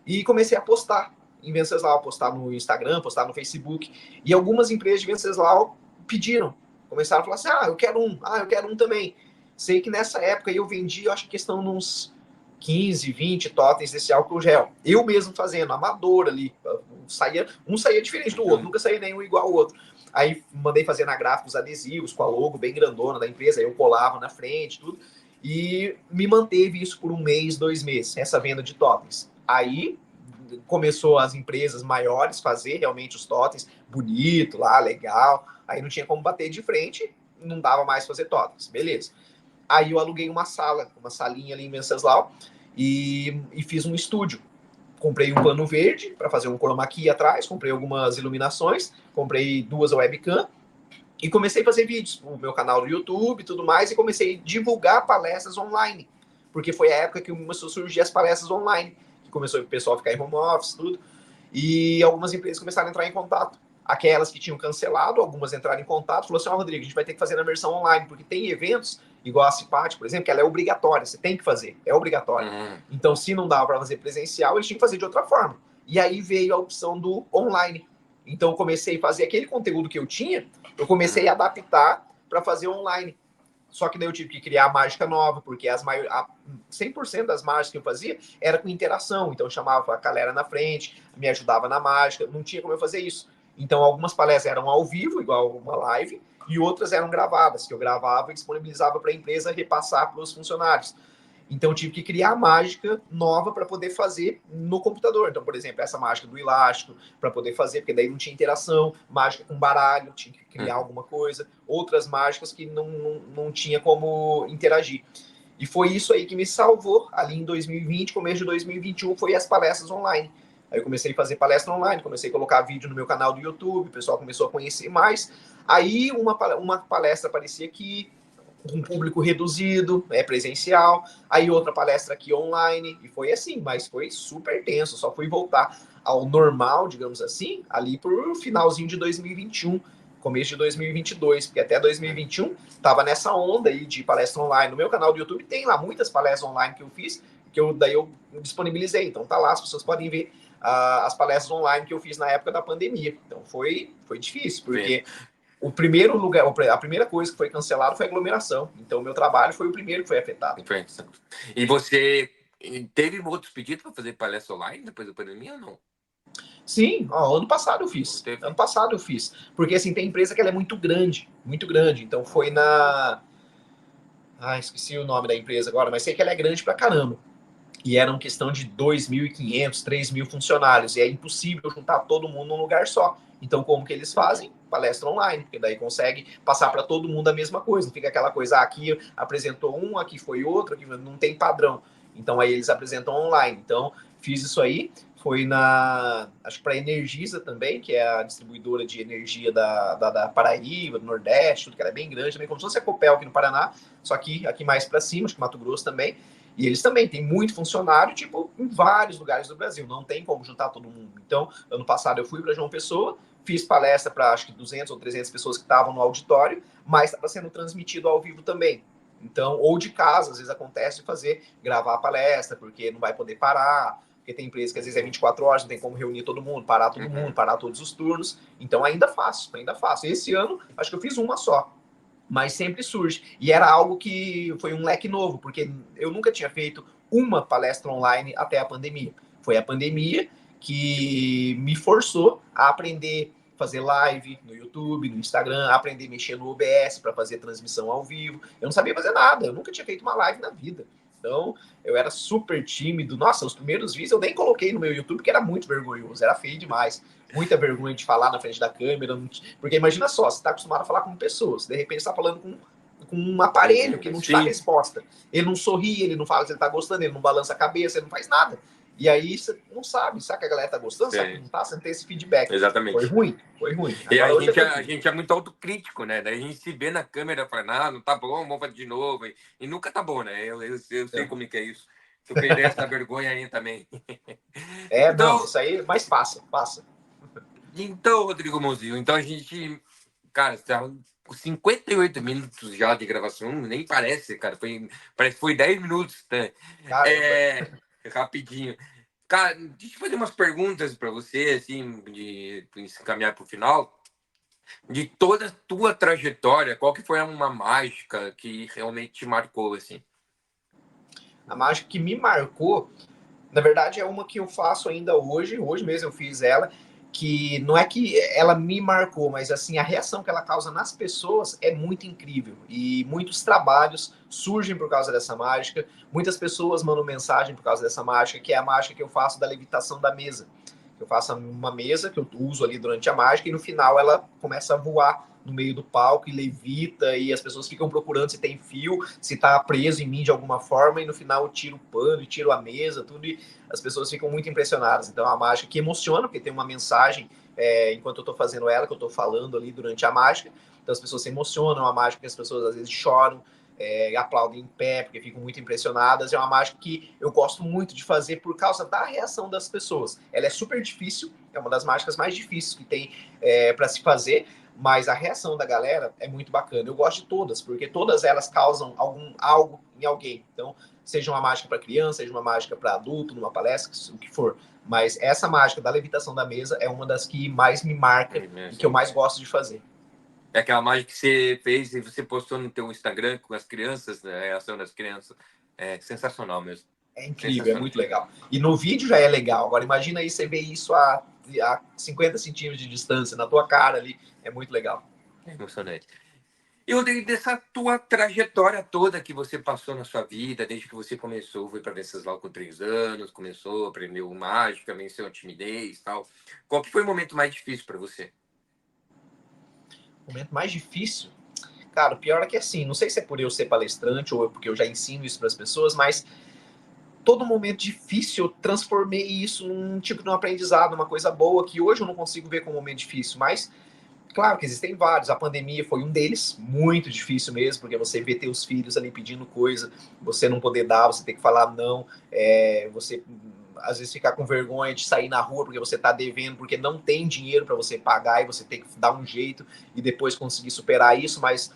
E comecei a postar em Venceslau, postar no Instagram, postar no Facebook. E algumas empresas de Venceslau pediram, começaram a falar assim: eu quero um também. Sei que nessa época eu vendi, eu acho que questão de uns 15, 20 totens desse álcool gel. Eu mesmo fazendo, amador ali. Um saía diferente do outro, nunca saía nenhum igual ao outro. Aí mandei fazer na gráfica os adesivos com a logo bem grandona da empresa, aí eu colava na frente, tudo. E me manteve isso por 1 mês, 2 meses, essa venda de totens. Aí começou as empresas maiores fazer realmente os totens, bonito lá, legal. Aí não tinha como bater de frente, não dava mais fazer totens, beleza. Aí eu aluguei uma sala, uma salinha ali em Venceslau e fiz um estúdio. Comprei um pano verde para fazer um chroma key atrás, comprei algumas iluminações, comprei 2 webcam e comecei a fazer vídeos no meu canal do YouTube e tudo mais, e comecei a divulgar palestras online, porque foi a época que começou a surgir as palestras online, que começou o pessoal a ficar em home office, tudo, e algumas empresas começaram a entrar em contato. Aquelas que tinham cancelado, algumas entraram em contato, falou assim: Rodrigo, a gente vai ter que fazer na versão online, porque tem eventos, igual a Cipate, por exemplo, que ela é obrigatória, você tem que fazer, é obrigatória. Então, se não dava para fazer presencial, eles tinham que fazer de outra forma. E aí veio a opção do online. Então, eu comecei a fazer aquele conteúdo que eu tinha, eu comecei a adaptar para fazer online. Só que daí eu tive que criar mágica nova, porque 100% das mágicas que eu fazia era com interação. Então eu chamava a galera na frente, me ajudava na mágica, não tinha como eu fazer isso. Então algumas palestras eram ao vivo, igual uma live, e outras eram gravadas, que eu gravava e disponibilizava para a empresa repassar para os funcionários. Então, eu tive que criar mágica nova para poder fazer no computador. Então, por exemplo, essa mágica do elástico, para poder fazer, porque daí não tinha interação, mágica com baralho, tinha que criar alguma coisa, outras mágicas que não tinha como interagir. E foi isso aí que me salvou ali em 2020, começo de 2021, foi as palestras online. Aí eu comecei a fazer palestra online, comecei a colocar vídeo no meu canal do YouTube, o pessoal começou a conhecer mais. Aí uma palestra aparecia aqui, um público reduzido, presencial, aí outra palestra aqui online, e foi assim, mas foi super tenso, só fui voltar ao normal, digamos assim, ali por finalzinho de 2021, começo de 2022, porque até 2021 estava nessa onda aí de palestra online. No meu canal do YouTube tem lá muitas palestras online que eu fiz, daí eu disponibilizei, então tá lá, as pessoas podem ver as palestras online que eu fiz na época da pandemia. Então foi difícil, porque o primeiro lugar, a primeira coisa que foi cancelada foi a aglomeração. Então, o meu trabalho foi o primeiro que foi afetado. E você teve outros pedidos para fazer palestra online depois da pandemia ou não? Sim, ano passado eu fiz. Ano passado eu fiz. Porque, assim, tem empresa que ela é muito grande, muito grande. Então, foi na... esqueci o nome da empresa agora, mas sei que ela é grande pra caramba. E era uma questão de 2.500, 3.000 funcionários. E é impossível juntar todo mundo num lugar só. Então, como que eles fazem? Palestra online, porque daí consegue passar para todo mundo a mesma coisa. Não fica aquela coisa, aqui apresentou um, aqui foi outro, aqui não tem padrão. Então, aí eles apresentam online. Então, fiz isso aí. Foi acho que para a Energisa também, que é a distribuidora de energia da Paraíba, do Nordeste, tudo que ela é bem grande, também como se fosse a Copel aqui no Paraná, só que aqui mais para cima, acho que Mato Grosso também. E eles também têm muito funcionário, tipo, em vários lugares do Brasil. Não tem como juntar todo mundo. Então, ano passado eu fui para João Pessoa, fiz palestra para acho que 200 ou 300 pessoas que estavam no auditório, mas estava sendo transmitido ao vivo também. Então, ou de casa, às vezes acontece gravar a palestra, porque não vai poder parar, porque tem empresa que às vezes é 24 horas, não tem como reunir todo mundo, parar todo mundo, parar todos os turnos. Então, ainda faço, ainda faço. Esse ano, acho que eu fiz uma só, mas sempre surge. E era algo que foi um leque novo, porque eu nunca tinha feito uma palestra online até a pandemia. Foi a pandemia que me forçou a aprender a fazer live no YouTube, no Instagram, aprender a mexer no OBS para fazer transmissão ao vivo. Eu não sabia fazer nada, eu nunca tinha feito uma live na vida. Então, eu era super tímido. Nossa, os primeiros vídeos eu nem coloquei no meu YouTube, porque era muito vergonhoso, era feio demais. Muita vergonha de falar na frente da câmera. Porque imagina só, você está acostumado a falar com pessoas, de repente você está falando com um aparelho que não te dá resposta. Ele não sorri, ele não fala se ele está gostando, ele não balança a cabeça, ele não faz nada. E aí você não sabe, será que a galera tá gostando? Será que não tá? Você não tem esse feedback. Exatamente. Foi ruim, foi ruim. E a gente é muito autocrítico, né? Daí a gente se vê na câmera e fala, não tá bom, vamos fazer de novo. E nunca tá bom, né? Eu sei como é que é isso. Eu perdi essa vergonha aí também. Então, não, isso aí, mas passa. Então, Rodrigo Monzil, então a gente, cara, tá com 58 minutos já de gravação, nem parece, cara, parece que foi 10 minutos, né? Rapidinho. Cara, deixa eu fazer umas perguntas para você, assim, de caminhar para o final. De toda a tua trajetória, qual que foi uma mágica que realmente te marcou, assim? A mágica que me marcou, na verdade, é uma que eu faço ainda hoje mesmo eu fiz ela, que não é que ela me marcou, mas assim, a reação que ela causa nas pessoas é muito incrível. E muitos trabalhos surgem por causa dessa mágica, muitas pessoas mandam mensagem por causa dessa mágica, que é a mágica que eu faço da levitação da mesa. Eu faço uma mesa que eu uso ali durante a mágica e no final ela começa a voar no meio do palco e levita e as pessoas ficam procurando se tem fio, se tá preso em mim de alguma forma e no final eu tiro o pano e tiro a mesa, tudo e as pessoas ficam muito impressionadas. Então é uma mágica que emociona, porque tem uma mensagem enquanto eu tô fazendo ela, que eu tô falando ali durante a mágica, então as pessoas se emocionam, é uma mágica que as pessoas às vezes choram, aplaudem em pé, porque ficam muito impressionadas. É uma mágica que eu gosto muito de fazer por causa da reação das pessoas. Ela é super difícil, é uma das mágicas mais difíceis que tem para se fazer, mas a reação da galera é muito bacana. Eu gosto de todas, porque todas elas causam algo em alguém. Então, seja uma mágica para criança, seja uma mágica para adulto, numa palestra, o que for. Mas essa mágica da levitação da mesa é uma das que mais me marca e que eu mais gosto de fazer. É aquela mágica que você fez e você postou no teu Instagram com as crianças, né? A reação das crianças. É sensacional mesmo. É incrível, é muito legal. E no vídeo já é legal. Agora imagina aí você ver isso a 50 centímetros de distância, na tua cara ali. É muito legal. É emocionante. Eu dei dessa tua trajetória toda que você passou na sua vida, desde que você começou, foi para Venceslau com 3 anos, começou, aprendeu mágica, venceu a timidez e tal. Qual que foi o momento mais difícil para você? O momento mais difícil, cara, o pior é que assim, não sei se é por eu ser palestrante ou porque eu já ensino isso para as pessoas, mas todo momento difícil eu transformei isso num tipo de um aprendizado, uma coisa boa que hoje eu não consigo ver como um momento difícil, mas claro que existem vários. A pandemia foi um deles, muito difícil mesmo, porque você vê teus filhos ali pedindo coisa, você não poder dar, você tem que falar não, você às vezes ficar com vergonha de sair na rua porque você está devendo, porque não tem dinheiro para você pagar e você tem que dar um jeito e depois conseguir superar isso, mas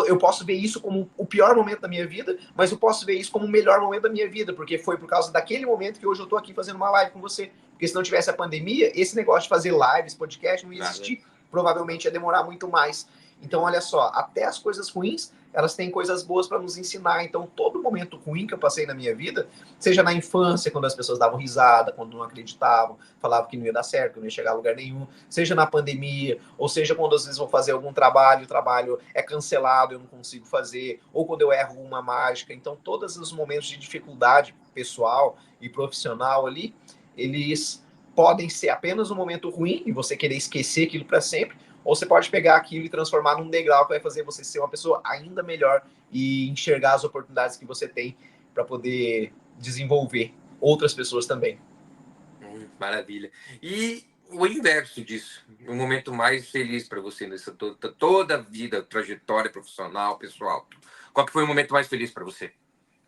eu posso ver isso como o pior momento da minha vida, mas eu posso ver isso como o melhor momento da minha vida, porque foi por causa daquele momento que hoje eu estou aqui fazendo uma live com você. Porque se não tivesse a pandemia, esse negócio de fazer lives, podcast, não ia Nada. existir. Provavelmente ia demorar muito mais. Então, olha só, até as coisas ruins, elas têm coisas boas para nos ensinar. Então, todo momento ruim que eu passei na minha vida, seja na infância, quando as pessoas davam risada, quando não acreditavam, falavam que não ia dar certo, que não ia chegar a lugar nenhum, seja na pandemia, ou seja quando às vezes vou fazer algum trabalho, o trabalho é cancelado, eu não consigo fazer, ou quando eu erro uma mágica. Então, todos os momentos de dificuldade pessoal e profissional ali, eles podem ser apenas um momento ruim e você querer esquecer aquilo para sempre, ou você pode pegar aquilo e transformar num degrau que vai fazer você ser uma pessoa ainda melhor e enxergar as oportunidades que você tem para poder desenvolver outras pessoas também. Maravilha. E o inverso disso, o momento mais feliz para você nessa toda a vida, trajetória profissional, pessoal. Qual que foi o momento mais feliz para você?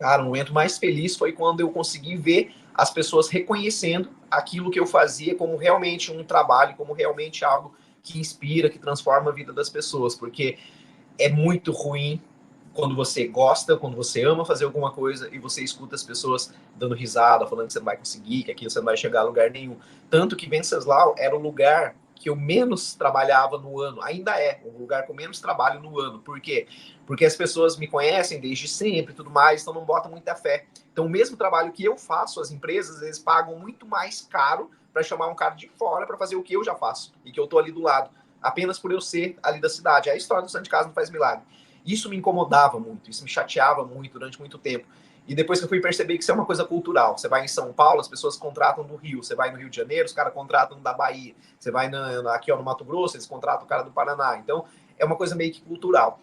Cara, o momento mais feliz foi quando eu consegui ver as pessoas reconhecendo aquilo que eu fazia como realmente um trabalho, como realmente algo que inspira, que transforma a vida das pessoas, porque é muito ruim quando você gosta, quando você ama fazer alguma coisa e você escuta as pessoas dando risada, falando que você não vai conseguir, que aquilo você não vai chegar a lugar nenhum. Tanto que Venceslau era o lugar que eu menos trabalhava no ano, ainda é o lugar que eu menos trabalho no ano. Por quê? Porque as pessoas me conhecem desde sempre e tudo mais, então não botam muita fé. Então, o mesmo trabalho que eu faço, as empresas, eles pagam muito mais caro para chamar um cara de fora para fazer o que eu já faço e que eu tô ali do lado, apenas por eu ser ali da cidade. É a história do Santo de Casa não faz milagre. Isso me incomodava muito, isso me chateava muito durante muito tempo. E depois que eu fui perceber que isso é uma coisa cultural. Você vai em São Paulo, as pessoas contratam do Rio. Você vai no Rio de Janeiro, os caras contratam da Bahia. Você vai aqui ó, no Mato Grosso, eles contratam o cara do Paraná. Então, é uma coisa meio que cultural.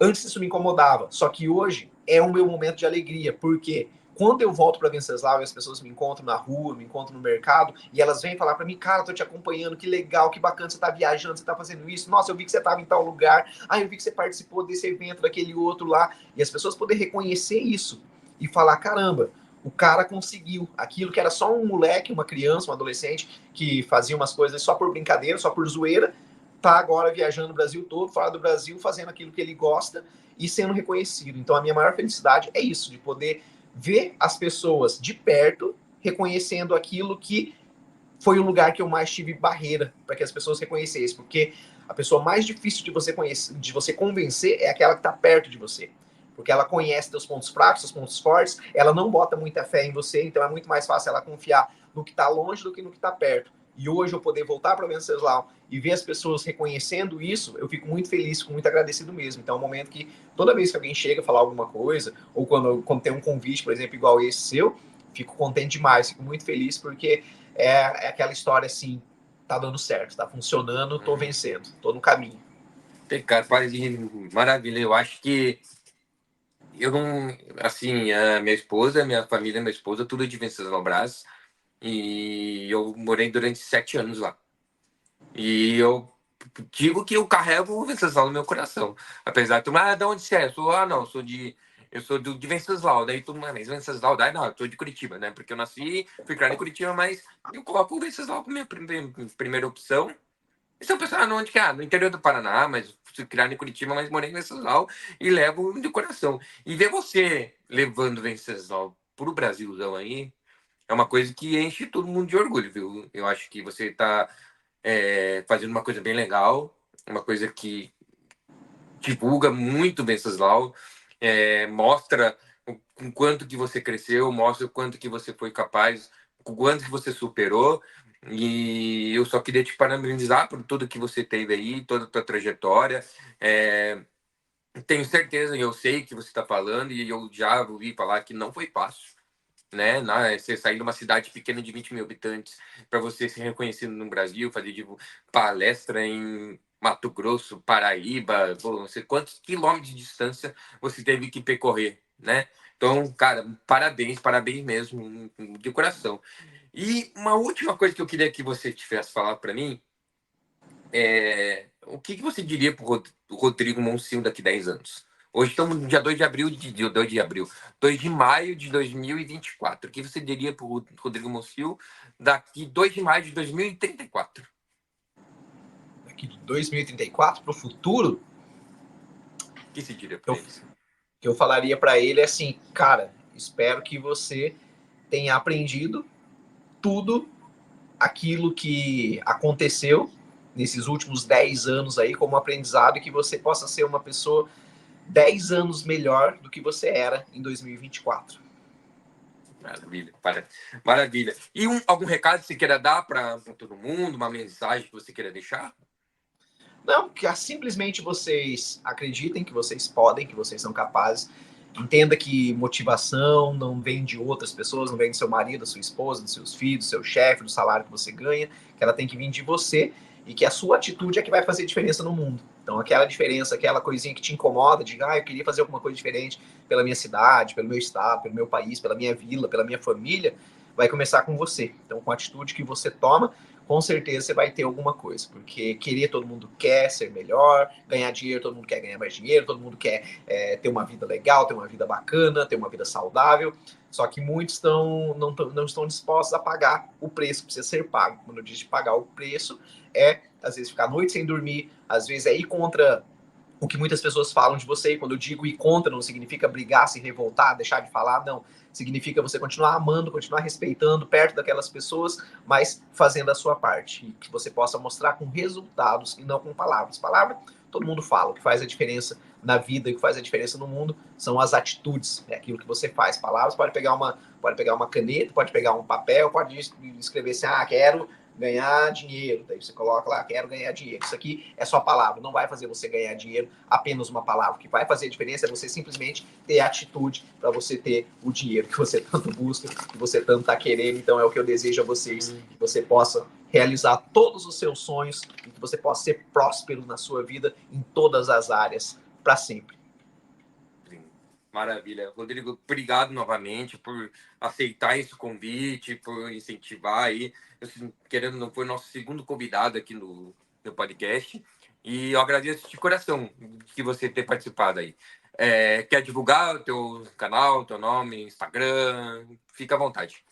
Antes isso me incomodava, só que hoje é o meu momento de alegria, porque quando eu volto para Venceslau e as pessoas me encontram na rua, me encontram no mercado, e elas vêm falar para mim, cara, tô te acompanhando, que legal, que bacana, você tá viajando, você tá fazendo isso, nossa, eu vi que você tava em tal lugar, eu vi que você participou desse evento, daquele outro lá, e as pessoas poderem reconhecer isso e falar, caramba, o cara conseguiu aquilo que era só um moleque, uma criança, um adolescente que fazia umas coisas só por brincadeira, só por zoeira, tá agora viajando o Brasil todo, fora do Brasil, fazendo aquilo que ele gosta e sendo reconhecido. Então, a minha maior felicidade é isso, de poder ver as pessoas de perto reconhecendo aquilo que foi o lugar que eu mais tive barreira para que as pessoas reconhecessem, porque a pessoa mais difícil de você conhecer, de você convencer é aquela que está perto de você. Porque ela conhece seus pontos fracos, seus pontos fortes, ela não bota muita fé em você, então é muito mais fácil ela confiar no que está longe do que no que está perto. E hoje eu poder voltar para Venceslau e ver as pessoas reconhecendo isso, eu fico muito feliz, fico muito agradecido mesmo. Então é um momento que toda vez que alguém chega a falar alguma coisa, ou quando tem um convite, por exemplo, igual esse seu, fico contente demais, fico muito feliz porque é aquela história assim, tá dando certo, tá funcionando, tô vencendo, tô no caminho. Tem cara, maravilha. Eu acho que eu não, assim, a minha esposa, minha família, minha esposa, tudo é de Venceslau Braz. E eu morei durante 7 anos lá. E eu digo que eu carrego o Venceslau no meu coração. Apesar de tu, de onde você é? Eu sou, não, eu sou de Venceslau. Daí tu, mas Venceslau, daí não, eu sou de Curitiba, né? Porque eu nasci, fui criado em Curitiba, mas eu coloco o Venceslau como minha primeira opção. E se eu pensar, não, onde que é? No interior do Paraná, mas fui criado em Curitiba, mas morei em Venceslau e levo de coração. E ver você levando o Venceslau pro Brasilzão aí, é uma coisa que enche todo mundo de orgulho, viu? Eu acho que você está fazendo uma coisa bem legal, uma coisa que divulga muito Venceslau, mostra o quanto que você cresceu, mostra o quanto que você foi capaz, o quanto que você superou. E eu só queria te parabenizar por tudo que você teve aí, toda a tua trajetória. Tenho certeza, eu sei que você está falando, e eu já ouvi falar que não foi fácil, né? Você sair de uma cidade pequena de 20 mil habitantes para você ser reconhecido no Brasil, fazer tipo, palestra em Mato Grosso, Paraíba, não sei quantos quilômetros de distância você teve que percorrer, né? Então, cara, parabéns, parabéns mesmo, de coração. E uma última coisa que eu queria que você tivesse falado para mim o que você diria para o Rodrigo Monsil daqui a 10 anos? Hoje estamos no dia 2 de abril, 2 de maio de 2024. O que você diria para o Rodrigo Monsil daqui 2 de maio de 2034? Daqui de 2034 para o futuro, O que você diria para eles? Que eu falaria para ele é assim, cara, espero que você tenha aprendido tudo aquilo que aconteceu nesses últimos 10 anos aí como aprendizado e que você possa ser uma pessoa 10 anos melhor do que você era em 2024. Maravilha, maravilha. E algum recado que você queira dar para todo mundo, uma mensagem que você queira deixar? Não, que simplesmente vocês acreditem que vocês podem, que vocês são capazes. Entenda que motivação não vem de outras pessoas, não vem do seu marido, da sua esposa, dos seus filhos, do seu chefe, do salário que você ganha, que ela tem que vir de você e que a sua atitude é que vai fazer diferença no mundo. Então, aquela diferença, aquela coisinha que te incomoda, de, eu queria fazer alguma coisa diferente pela minha cidade, pelo meu estado, pelo meu país, pela minha vila, pela minha família, vai começar com você. Então, com a atitude que você toma, com certeza você vai ter alguma coisa, porque querer todo mundo quer ser melhor, ganhar dinheiro todo mundo quer ganhar mais dinheiro, todo mundo quer ter uma vida legal, ter uma vida bacana, ter uma vida saudável, só que muitos não estão dispostos a pagar o preço que precisa ser pago. Quando eu digo pagar o preço, às vezes ficar a noite sem dormir, às vezes ir contra o que muitas pessoas falam de você. E quando eu digo ir contra, não significa brigar, se revoltar, deixar de falar, não. Significa você continuar amando, continuar respeitando, perto daquelas pessoas, mas fazendo a sua parte. E que você possa mostrar com resultados e não com palavras. Palavra, todo mundo fala. O que faz a diferença na vida e o que faz a diferença no mundo são as atitudes, é aquilo que você faz. Palavras, pode pegar uma caneta, pode pegar um papel, pode escrever assim, quero ganhar dinheiro. Daí você coloca lá, quero ganhar dinheiro. Isso aqui é só palavra, não vai fazer você ganhar dinheiro apenas uma palavra. O que vai fazer a diferença é você simplesmente ter atitude para você ter o dinheiro que você tanto busca, que você tanto está querendo. Então é o que eu desejo a vocês, que você possa realizar todos os seus sonhos e que você possa ser próspero na sua vida em todas as áreas, para sempre. Maravilha. Rodrigo, obrigado novamente por aceitar esse convite, por incentivar aí. Querendo não, foi nosso segundo convidado aqui no podcast. E eu agradeço de coração que você ter participado aí. Quer divulgar o teu canal, teu nome, Instagram? Fica à vontade.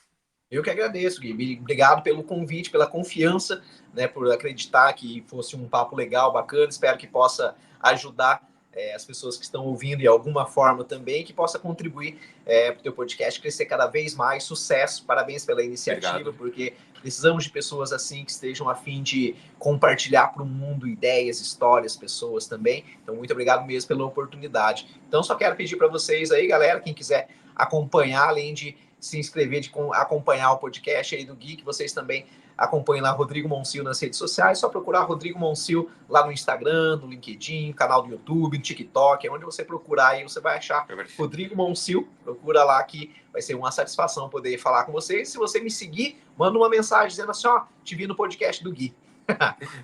Eu que agradeço, Gui. Obrigado pelo convite, pela confiança, né, por acreditar que fosse um papo legal, bacana. Espero que possa ajudar as pessoas que estão ouvindo de alguma forma também, que possa contribuir para o teu podcast crescer cada vez mais. Sucesso, parabéns pela iniciativa, porque precisamos de pessoas assim que estejam a fim de compartilhar para o mundo ideias, histórias, pessoas também. Então, muito obrigado mesmo pela oportunidade. Então, só quero pedir para vocês aí, galera, quem quiser acompanhar, além de se inscrever, de acompanhar o podcast aí do Gui, que vocês também acompanhem lá Rodrigo Monsil nas redes sociais, só procurar Rodrigo Monsil lá no Instagram, no LinkedIn, canal do YouTube, no TikTok, onde você procurar aí, você vai achar Rodrigo Monsil, procura lá que vai ser uma satisfação poder falar com vocês. Se você me seguir, manda uma mensagem dizendo assim, te vi no podcast do Gui.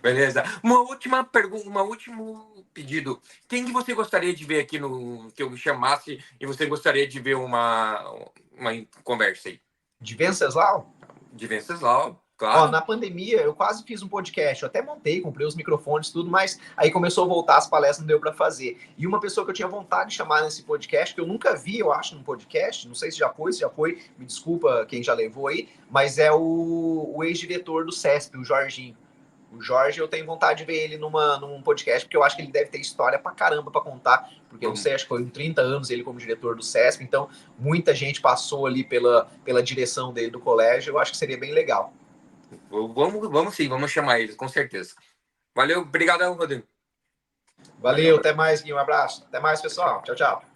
Beleza. Uma última pergunta, um último pedido. Quem que você gostaria de ver aqui no que eu chamasse e você gostaria de ver uma conversa aí? De Venceslau? De Venceslau, claro. Na pandemia, eu quase fiz um podcast. Eu até montei, comprei os microfones, tudo, mas aí começou a voltar as palestras, não deu para fazer. E uma pessoa que eu tinha vontade de chamar nesse podcast, que eu nunca vi, eu acho, num podcast, não sei se já foi, me desculpa quem já levou aí, mas é o ex-diretor do CESP, o Jorginho. O Jorge, eu tenho vontade de ver ele num podcast, porque eu acho que ele deve ter história pra caramba pra contar, porque eu não sei, acho que foi em 30 anos ele como diretor do CESP, então muita gente passou ali pela direção dele do colégio, eu acho que seria bem legal. Vamos sim, vamos chamar ele, com certeza. Valeu, obrigado, Rodrigo. Valeu, até mais, Gui, um abraço. Até mais, pessoal. Tchau, tchau.